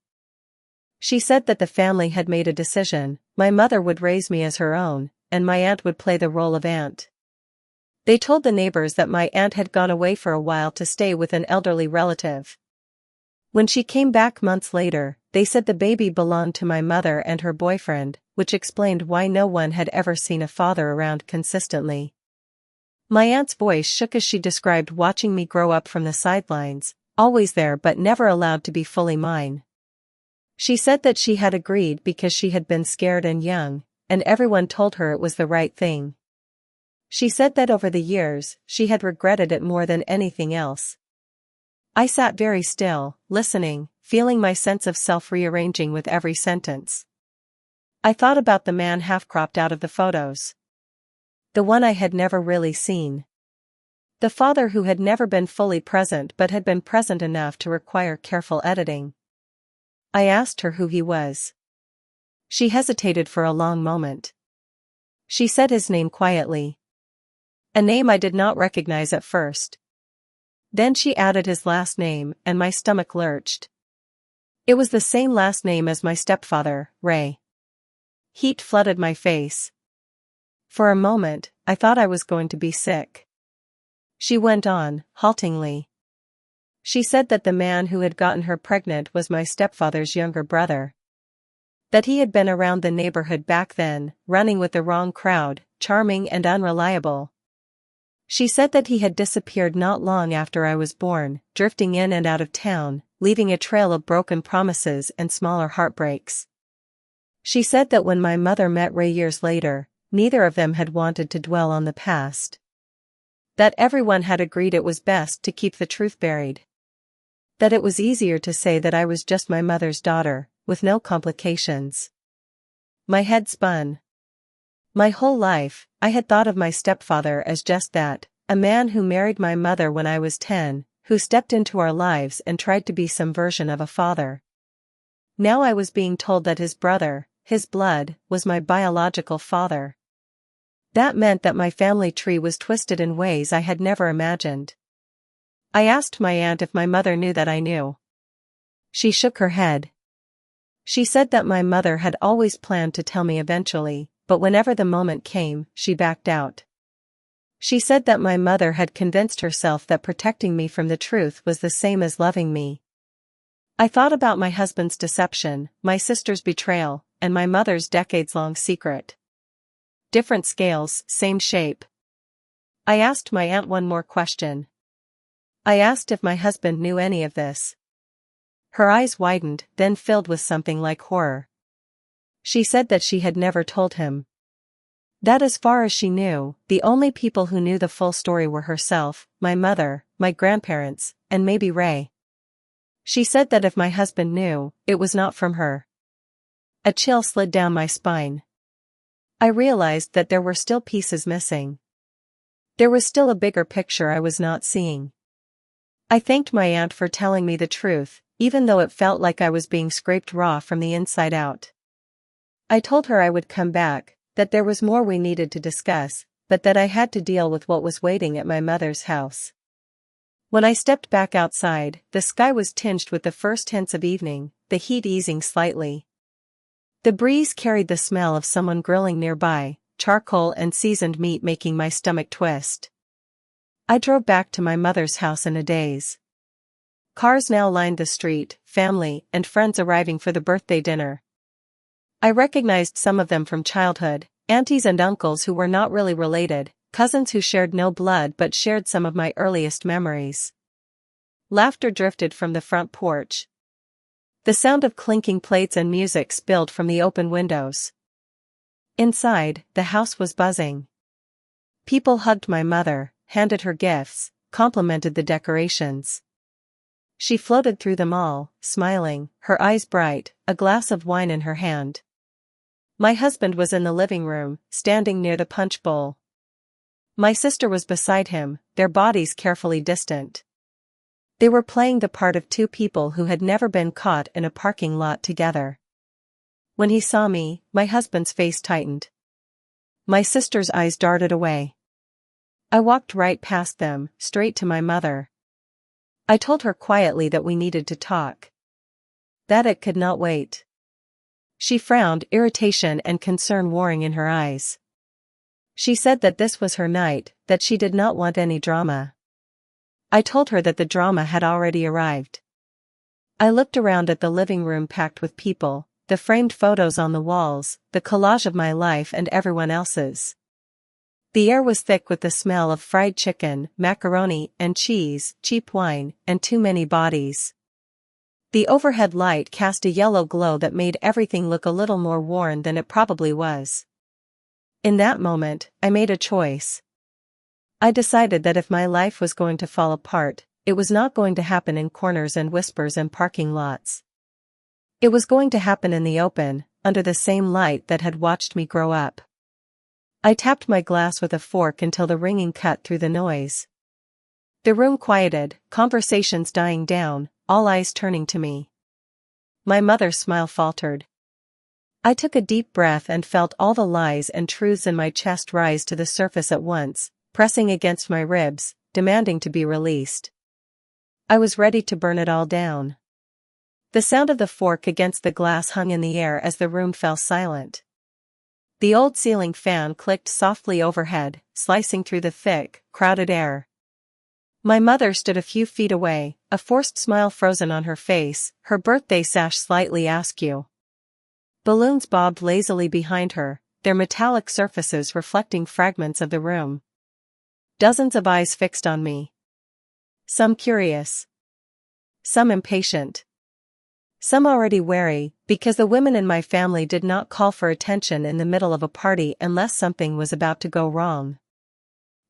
She said that the family had made a decision, my mother would raise me as her own, and my aunt would play the role of aunt. They told the neighbors that my aunt had gone away for a while to stay with an elderly relative. When she came back months later, they said the baby belonged to my mother and her boyfriend, which explained why no one had ever seen a father around consistently. My aunt's voice shook as she described watching me grow up from the sidelines, always there but never allowed to be fully mine. She said that she had agreed because she had been scared and young, and everyone told her it was the right thing. She said that over the years, she had regretted it more than anything else. I sat very still, listening, feeling my sense of self rearranging with every sentence. I thought about the man half-cropped out of the photos. The one I had never really seen. The father who had never been fully present but had been present enough to require careful editing. I asked her who he was. She hesitated for a long moment. She said his name quietly. A name I did not recognize at first. Then she added his last name, and my stomach lurched. It was the same last name as my stepfather, Ray. Heat flooded my face. For a moment, I thought I was going to be sick. She went on, haltingly. She said that the man who had gotten her pregnant was my stepfather's younger brother. That he had been around the neighborhood back then, running with the wrong crowd, charming and unreliable. She said that he had disappeared not long after I was born, drifting in and out of town, leaving a trail of broken promises and smaller heartbreaks. She said that when my mother met Ray years later, neither of them had wanted to dwell on the past. That everyone had agreed it was best to keep the truth buried. That it was easier to say that I was just my mother's daughter, with no complications. My head spun. My whole life, I had thought of my stepfather as just that, a man who married my mother when I was 10, who stepped into our lives and tried to be some version of a father. Now I was being told that his brother, his blood, was my biological father. That meant that my family tree was twisted in ways I had never imagined. I asked my aunt if my mother knew that I knew. She shook her head. She said that my mother had always planned to tell me eventually, but whenever the moment came, she backed out. She said that my mother had convinced herself that protecting me from the truth was the same as loving me. I thought about my husband's deception, my sister's betrayal, and my mother's decades-long secret. Different scales, same shape. I asked my aunt one more question. I asked if my husband knew any of this. Her eyes widened, then filled with something like horror. She said that she had never told him. That as far as she knew, the only people who knew the full story were herself, my mother, my grandparents, and maybe Ray. She said that if my husband knew, it was not from her. A chill slid down my spine. I realized that there were still pieces missing. There was still a bigger picture I was not seeing. I thanked my aunt for telling me the truth, even though it felt like I was being scraped raw from the inside out. I told her I would come back, that there was more we needed to discuss, but that I had to deal with what was waiting at my mother's house. When I stepped back outside, the sky was tinged with the first hints of evening, the heat easing slightly. The breeze carried the smell of someone grilling nearby, charcoal and seasoned meat making my stomach twist. I drove back to my mother's house in a daze. Cars now lined the street, family and friends arriving for the birthday dinner. I recognized some of them from childhood, aunties and uncles who were not really related, cousins who shared no blood but shared some of my earliest memories. Laughter drifted from the front porch. The sound of clinking plates and music spilled from the open windows. Inside, the house was buzzing. People hugged my mother, handed her gifts, complimented the decorations. She floated through them all, smiling, her eyes bright, a glass of wine in her hand. My husband was in the living room, standing near the punch bowl. My sister was beside him, their bodies carefully distant. They were playing the part of two people who had never been caught in a parking lot together. When he saw me, my husband's face tightened. My sister's eyes darted away. I walked right past them, straight to my mother. I told her quietly that we needed to talk. That it could not wait. She frowned, irritation and concern warring in her eyes. She said that this was her night, that she did not want any drama. I told her that the drama had already arrived. I looked around at the living room packed with people, the framed photos on the walls, the collage of my life and everyone else's. The air was thick with the smell of fried chicken, macaroni and cheese, cheap wine, and too many bodies. The overhead light cast a yellow glow that made everything look a little more worn than it probably was. In that moment, I made a choice. I decided that if my life was going to fall apart, it was not going to happen in corners and whispers and parking lots. It was going to happen in the open, under the same light that had watched me grow up. I tapped my glass with a fork until the ringing cut through the noise. The room quieted, conversations dying down, all eyes turning to me. My mother's smile faltered. I took a deep breath and felt all the lies and truths in my chest rise to the surface at once, pressing against my ribs, demanding to be released. I was ready to burn it all down. The sound of the fork against the glass hung in the air as the room fell silent. The old ceiling fan clicked softly overhead, slicing through the thick, crowded air. My mother stood a few feet away, a forced smile frozen on her face, her birthday sash slightly askew. Balloons bobbed lazily behind her, their metallic surfaces reflecting fragments of the room. Dozens of eyes fixed on me. Some curious. Some impatient. Some already wary, because the women in my family did not call for attention in the middle of a party unless something was about to go wrong.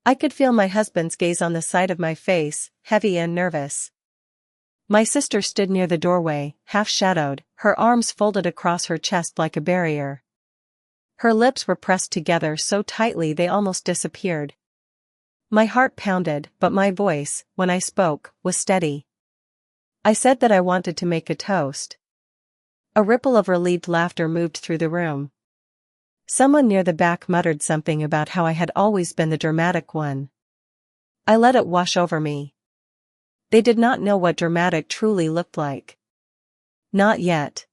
I could feel my husband's gaze on the side of my face, heavy and nervous. My sister stood near the doorway, half-shadowed, her arms folded across her chest like a barrier. Her lips were pressed together so tightly they almost disappeared. My heart pounded, but my voice, when I spoke, was steady. I said that I wanted to make a toast. A ripple of relieved laughter moved through the room. Someone near the back muttered something about how I had always been the dramatic one. I let it wash over me. They did not know what dramatic truly looked like. Not yet.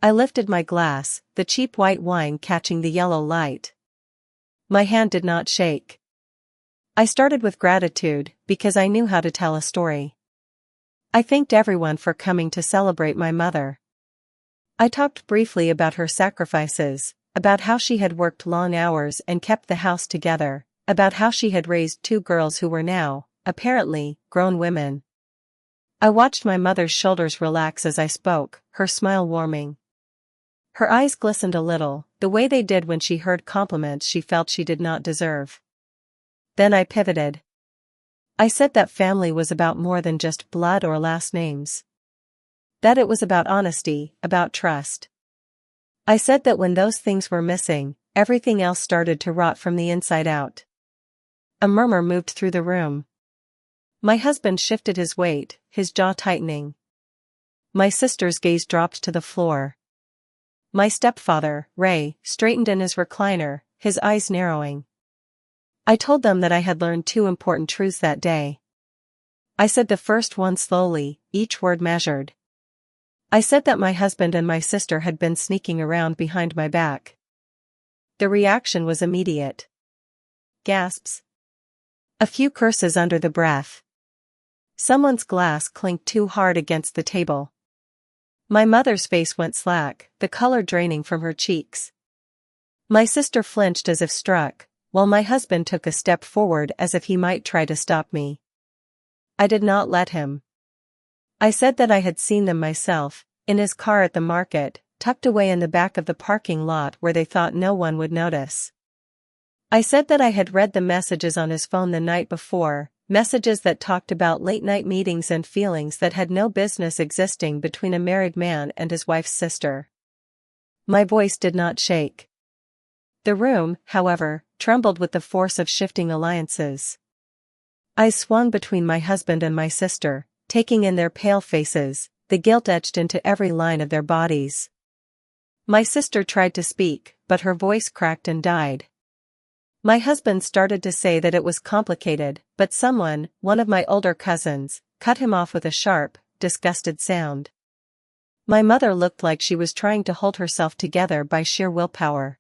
I lifted my glass, the cheap white wine catching the yellow light. My hand did not shake. I started with gratitude, because I knew how to tell a story. I thanked everyone for coming to celebrate my mother. I talked briefly about her sacrifices, about how she had worked long hours and kept the house together, about how she had raised 2 girls who were now, apparently, grown women. I watched my mother's shoulders relax as I spoke, her smile warming. Her eyes glistened a little, the way they did when she heard compliments she felt she did not deserve. Then I pivoted. I said that family was about more than just blood or last names. That it was about honesty, about trust. I said that when those things were missing, everything else started to rot from the inside out. A murmur moved through the room. My husband shifted his weight, his jaw tightening. My sister's gaze dropped to the floor. My stepfather, Ray, straightened in his recliner, his eyes narrowing. I told them that I had learned 2 important truths that day. I said the first one slowly, each word measured. I said that my husband and my sister had been sneaking around behind my back. The reaction was immediate. Gasps. A few curses under the breath. Someone's glass clinked too hard against the table. My mother's face went slack, the color draining from her cheeks. My sister flinched as if struck, while my husband took a step forward as if he might try to stop me. I did not let him. I said that I had seen them myself, in his car at the market, tucked away in the back of the parking lot where they thought no one would notice. I said that I had read the messages on his phone the night before, messages that talked about late-night meetings and feelings that had no business existing between a married man and his wife's sister. My voice did not shake. The room, however, trembled with the force of shifting alliances. I swung between my husband and my sister, taking in their pale faces, the guilt etched into every line of their bodies. My sister tried to speak, but her voice cracked and died. My husband started to say that it was complicated, but someone, one of my older cousins, cut him off with a sharp, disgusted sound. My mother looked like she was trying to hold herself together by sheer willpower.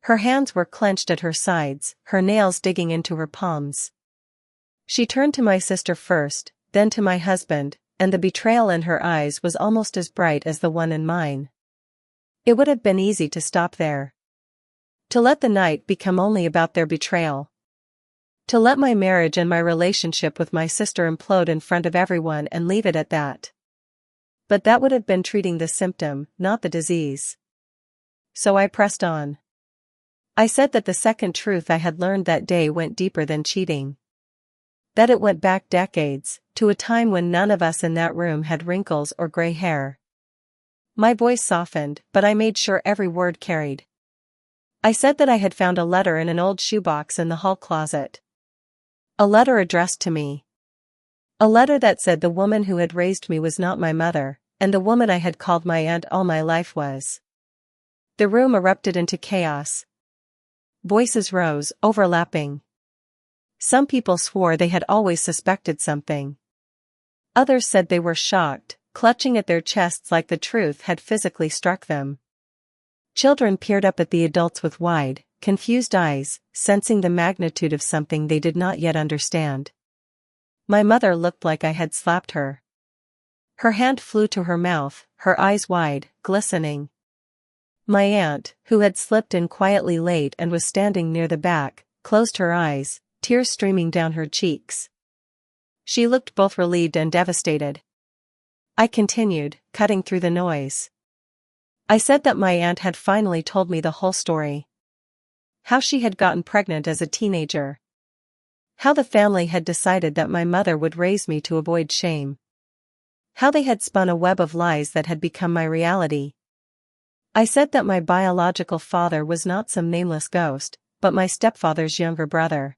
Her hands were clenched at her sides, her nails digging into her palms. She turned to my sister first, then to my husband, and the betrayal in her eyes was almost as bright as the one in mine. It would have been easy to stop there. To let the night become only about their betrayal. To let my marriage and my relationship with my sister implode in front of everyone and leave it at that. But that would have been treating the symptom, not the disease. So I pressed on. I said that the second truth I had learned that day went deeper than cheating. That it went back decades, to a time when none of us in that room had wrinkles or gray hair. My voice softened, but I made sure every word carried. I said that I had found a letter in an old shoebox in the hall closet. A letter addressed to me. A letter that said the woman who had raised me was not my mother, and the woman I had called my aunt all my life was. The room erupted into chaos. Voices rose, overlapping. Some people swore they had always suspected something. Others said they were shocked, clutching at their chests like the truth had physically struck them. Children peered up at the adults with wide, confused eyes, sensing the magnitude of something they did not yet understand. My mother looked like I had slapped her. Her hand flew to her mouth, her eyes wide, glistening. My aunt, who had slipped in quietly late and was standing near the back, closed her eyes, tears streaming down her cheeks. She looked both relieved and devastated. I continued, cutting through the noise. I said that my aunt had finally told me the whole story. How she had gotten pregnant as a teenager. How the family had decided that my mother would raise me to avoid shame. How they had spun a web of lies that had become my reality. I said that my biological father was not some nameless ghost, but my stepfather's younger brother.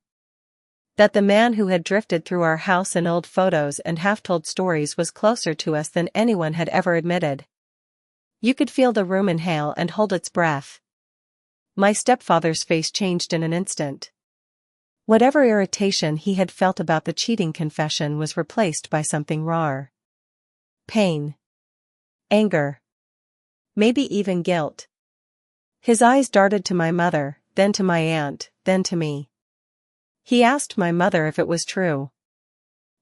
That the man who had drifted through our house in old photos and half-told stories was closer to us than anyone had ever admitted. You could feel the room inhale and hold its breath. My stepfather's face changed in an instant. Whatever irritation he had felt about the cheating confession was replaced by something rawer. Pain. Anger. Maybe even guilt. His eyes darted to my mother, then to my aunt, then to me. He asked my mother if it was true.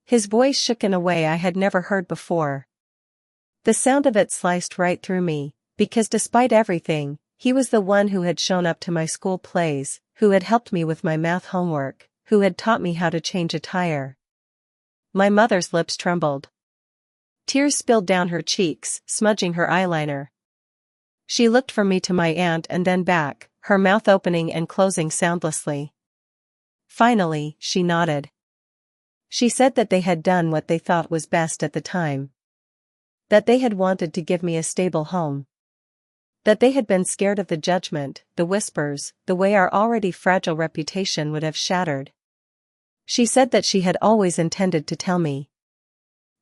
His voice shook in a way I had never heard before. The sound of it sliced right through me, because despite everything, he was the one who had shown up to my school plays, who had helped me with my math homework, who had taught me how to change a tire. My mother's lips trembled. Tears spilled down her cheeks, smudging her eyeliner. She looked from me to my aunt and then back, her mouth opening and closing soundlessly. Finally, she nodded. She said that they had done what they thought was best at the time. That they had wanted to give me a stable home. That they had been scared of the judgment, the whispers, the way our already fragile reputation would have shattered. She said that she had always intended to tell me.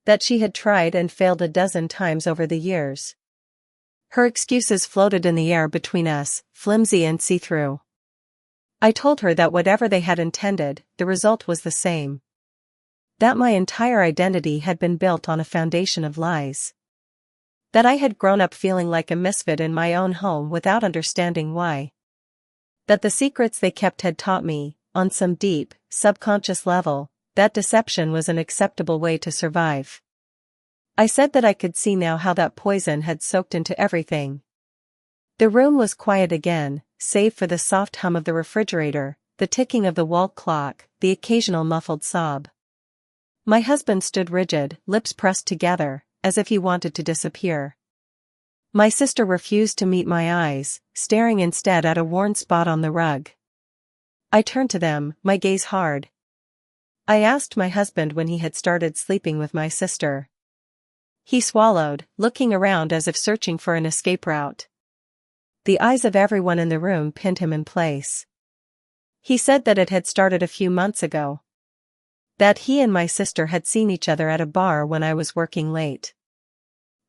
That she had tried and failed a dozen times over the years. Her excuses floated in the air between us, flimsy and see-through. I told her that whatever they had intended, the result was the same. That my entire identity had been built on a foundation of lies. That I had grown up feeling like a misfit in my own home without understanding why. That the secrets they kept had taught me, on some deep, subconscious level, that deception was an acceptable way to survive. I said that I could see now how that poison had soaked into everything. The room was quiet again, save for the soft hum of the refrigerator, the ticking of the wall clock, the occasional muffled sob. My husband stood rigid, lips pressed together, as if he wanted to disappear. My sister refused to meet my eyes, staring instead at a worn spot on the rug. I turned to them, my gaze hard. I asked my husband when he had started sleeping with my sister. He swallowed, looking around as if searching for an escape route. The eyes of everyone in the room pinned him in place. He said that it had started a few months ago. That he and my sister had seen each other at a bar when I was working late.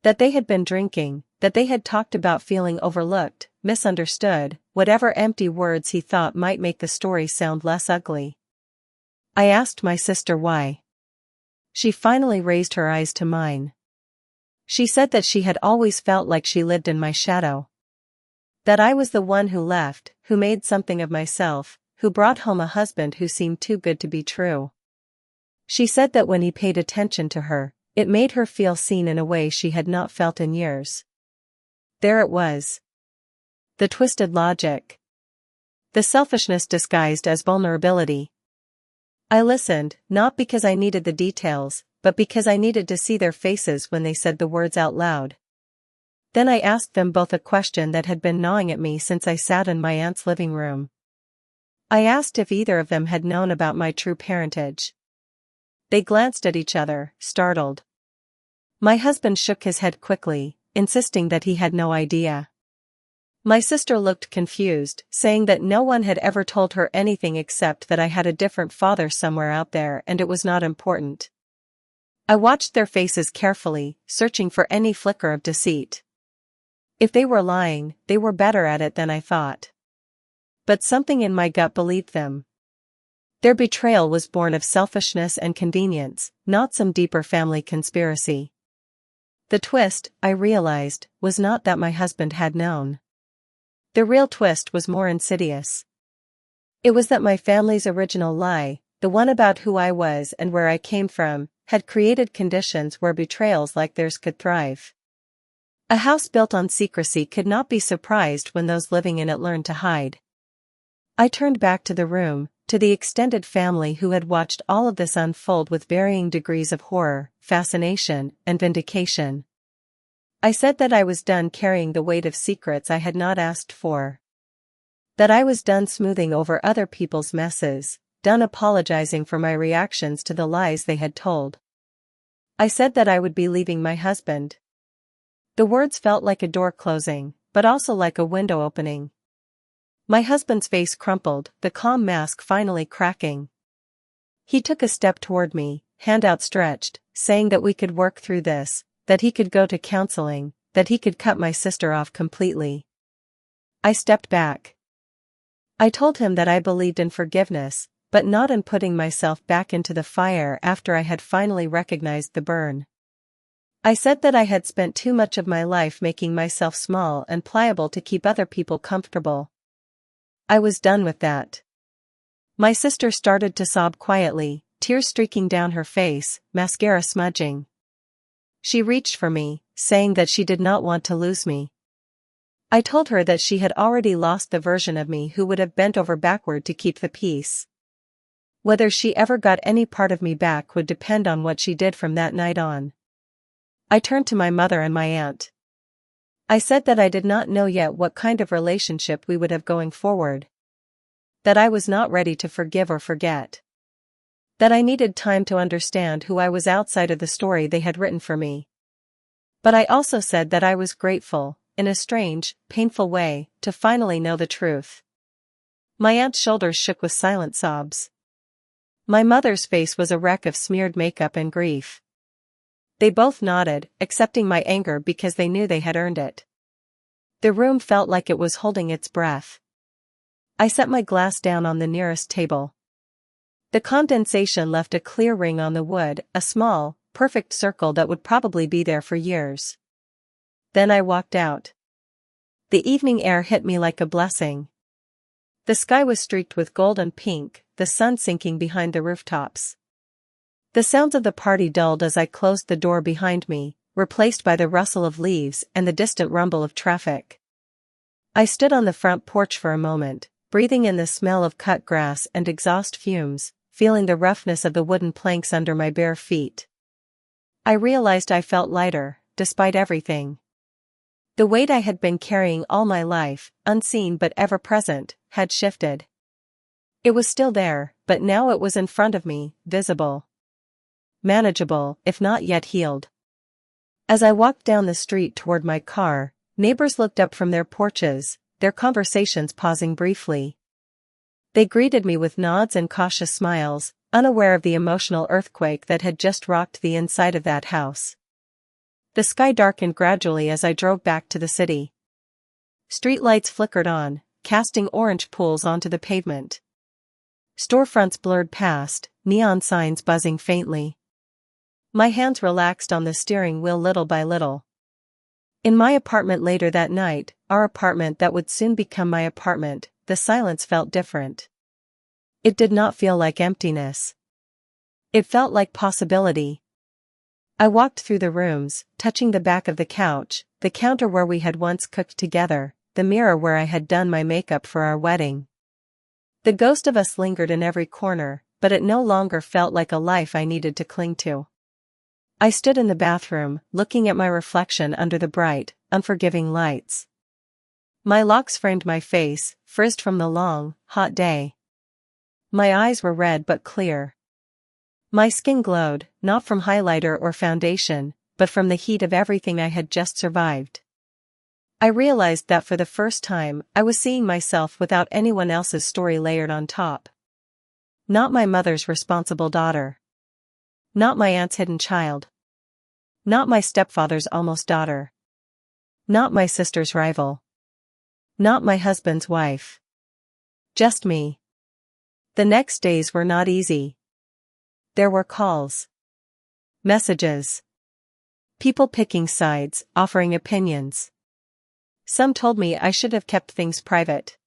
That they had been drinking, that they had talked about feeling overlooked, misunderstood, whatever empty words he thought might make the story sound less ugly. I asked my sister why. She finally raised her eyes to mine. She said that she had always felt like she lived in my shadow. That I was the one who left, who made something of myself, who brought home a husband who seemed too good to be true. She said that when he paid attention to her, it made her feel seen in a way she had not felt in years. There it was. The twisted logic. The selfishness disguised as vulnerability. I listened, not because I needed the details, but because I needed to see their faces when they said the words out loud. Then I asked them both a question that had been gnawing at me since I sat in my aunt's living room. I asked if either of them had known about my true parentage. They glanced at each other, startled. My husband shook his head quickly, insisting that he had no idea. My sister looked confused, saying that no one had ever told her anything except that I had a different father somewhere out there and it was not important. I watched their faces carefully, searching for any flicker of deceit. If they were lying, they were better at it than I thought. But something in my gut believed them. Their betrayal was born of selfishness and convenience, not some deeper family conspiracy. The twist, I realized, was not that my husband had known. The real twist was more insidious. It was that my family's original lie, the one about who I was and where I came from, had created conditions where betrayals like theirs could thrive. A house built on secrecy could not be surprised when those living in it learned to hide. I turned back to the room, to the extended family who had watched all of this unfold with varying degrees of horror, fascination, and vindication. I said that I was done carrying the weight of secrets I had not asked for. That I was done smoothing over other people's messes, done apologizing for my reactions to the lies they had told. I said that I would be leaving my husband. The words felt like a door closing, but also like a window opening. My husband's face crumpled, the calm mask finally cracking. He took a step toward me, hand outstretched, saying that we could work through this, that he could go to counseling, that he could cut my sister off completely. I stepped back. I told him that I believed in forgiveness, but not in putting myself back into the fire after I had finally recognized the burn. I said that I had spent too much of my life making myself small and pliable to keep other people comfortable. I was done with that. My sister started to sob quietly, tears streaking down her face, mascara smudging. She reached for me, saying that she did not want to lose me. I told her that she had already lost the version of me who would have bent over backward to keep the peace. Whether she ever got any part of me back would depend on what she did from that night on. I turned to my mother and my aunt. I said that I did not know yet what kind of relationship we would have going forward. That I was not ready to forgive or forget. That I needed time to understand who I was outside of the story they had written for me. But I also said that I was grateful, in a strange, painful way, to finally know the truth. My aunt's shoulders shook with silent sobs. My mother's face was a wreck of smeared makeup and grief. They both nodded, accepting my anger because they knew they had earned it. The room felt like it was holding its breath. I set my glass down on the nearest table. The condensation left a clear ring on the wood, a small, perfect circle that would probably be there for years. Then I walked out. The evening air hit me like a blessing. The sky was streaked with gold and pink, the sun sinking behind the rooftops. The sounds of the party dulled as I closed the door behind me, replaced by the rustle of leaves and the distant rumble of traffic. I stood on the front porch for a moment, breathing in the smell of cut grass and exhaust fumes, feeling the roughness of the wooden planks under my bare feet. I realized I felt lighter, despite everything. The weight I had been carrying all my life, unseen but ever present, had shifted. It was still there, but now it was in front of me, visible. Manageable, if not yet healed. As I walked down the street toward my car, neighbors looked up from their porches, their conversations pausing briefly. They greeted me with nods and cautious smiles, unaware of the emotional earthquake that had just rocked the inside of that house. The sky darkened gradually as I drove back to the city. Streetlights flickered on, casting orange pools onto the pavement. Storefronts blurred past, neon signs buzzing faintly. My hands relaxed on the steering wheel little by little. In my apartment later that night, our apartment that would soon become my apartment, the silence felt different. It did not feel like emptiness. It felt like possibility. I walked through the rooms, touching the back of the couch, the counter where we had once cooked together, the mirror where I had done my makeup for our wedding. The ghost of us lingered in every corner, but it no longer felt like a life I needed to cling to. I stood in the bathroom, looking at my reflection under the bright, unforgiving lights. My locks framed my face, frizzed from the long, hot day. My eyes were red but clear. My skin glowed, not from highlighter or foundation, but from the heat of everything I had just survived. I realized that for the first time, I was seeing myself without anyone else's story layered on top. Not my mother's responsible daughter. Not my aunt's hidden child. Not my stepfather's almost daughter. Not my sister's rival. Not my husband's wife. Just me. The next days were not easy. There were calls. Messages. People picking sides, offering opinions. Some told me I should have kept things private.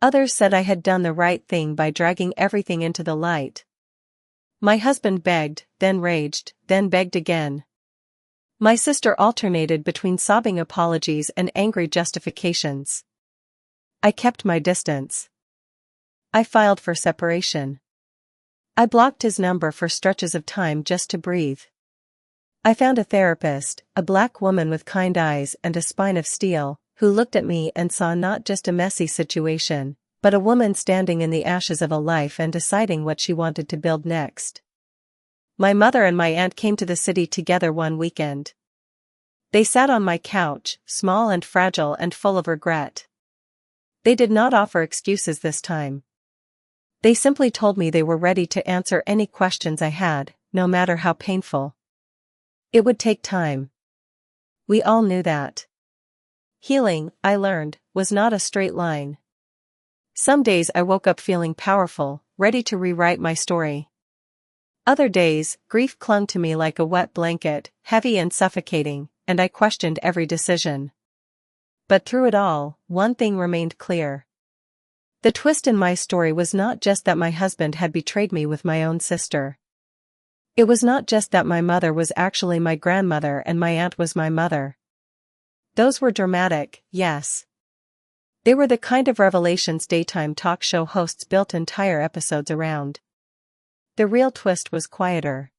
Others said I had done the right thing by dragging everything into the light. My husband begged, then raged, then begged again. My sister alternated between sobbing apologies and angry justifications. I kept my distance. I filed for separation. I blocked his number for stretches of time just to breathe. I found a therapist, a black woman with kind eyes and a spine of steel, who looked at me and saw not just a messy situation, but a woman standing in the ashes of a life and deciding what she wanted to build next. My mother and my aunt came to the city together one weekend. They sat on my couch, small and fragile and full of regret. They did not offer excuses this time. They simply told me they were ready to answer any questions I had, no matter how painful. It would take time. We all knew that. Healing, I learned, was not a straight line. Some days I woke up feeling powerful, ready to rewrite my story. Other days, grief clung to me like a wet blanket, heavy and suffocating, and I questioned every decision. But through it all, one thing remained clear. The twist in my story was not just that my husband had betrayed me with my own sister. It was not just that my mother was actually my grandmother and my aunt was my mother. Those were dramatic, yes. They were the kind of revelations daytime talk show hosts built entire episodes around. The real twist was quieter.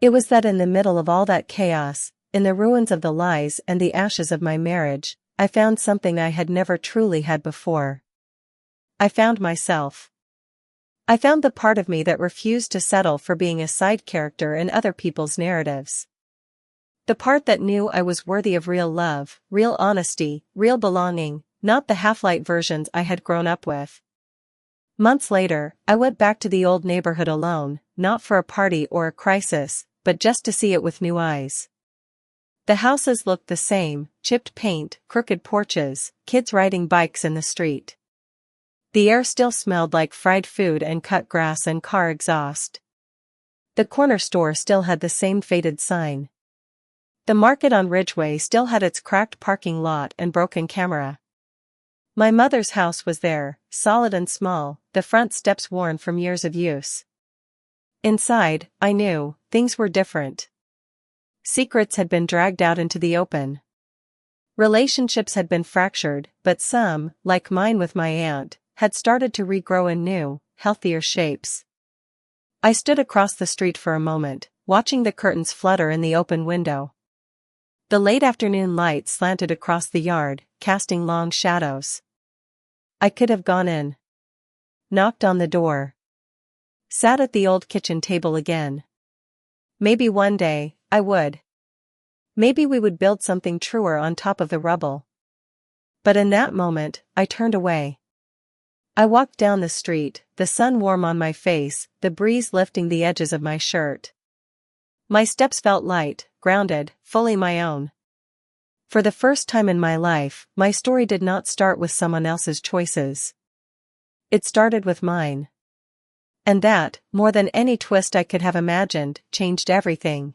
It was that in the middle of all that chaos, in the ruins of the lies and the ashes of my marriage, I found something I had never truly had before. I found myself. I found the part of me that refused to settle for being a side character in other people's narratives. The part that knew I was worthy of real love, real honesty, real belonging, not the half-light versions I had grown up with. Months later, I went back to the old neighborhood alone, not for a party or a crisis, but just to see it with new eyes. The houses looked the same, chipped paint, crooked porches, kids riding bikes in the street. The air still smelled like fried food and cut grass and car exhaust. The corner store still had the same faded sign. The market on Ridgeway still had its cracked parking lot and broken camera. My mother's house was there, solid and small, the front steps worn from years of use. Inside, I knew, things were different. Secrets had been dragged out into the open. Relationships had been fractured, but some, like mine with my aunt, had started to regrow in new, healthier shapes. I stood across the street for a moment, watching the curtains flutter in the open window. The late afternoon light slanted across the yard, casting long shadows. I could have gone in. Knocked on the door. Sat at the old kitchen table again. Maybe one day, I would. Maybe we would build something truer on top of the rubble. But in that moment, I turned away. I walked down the street, the sun warm on my face, the breeze lifting the edges of my shirt. My steps felt light, grounded, fully my own. For the first time in my life, my story did not start with someone else's choices. It started with mine. And that, more than any twist I could have imagined, changed everything.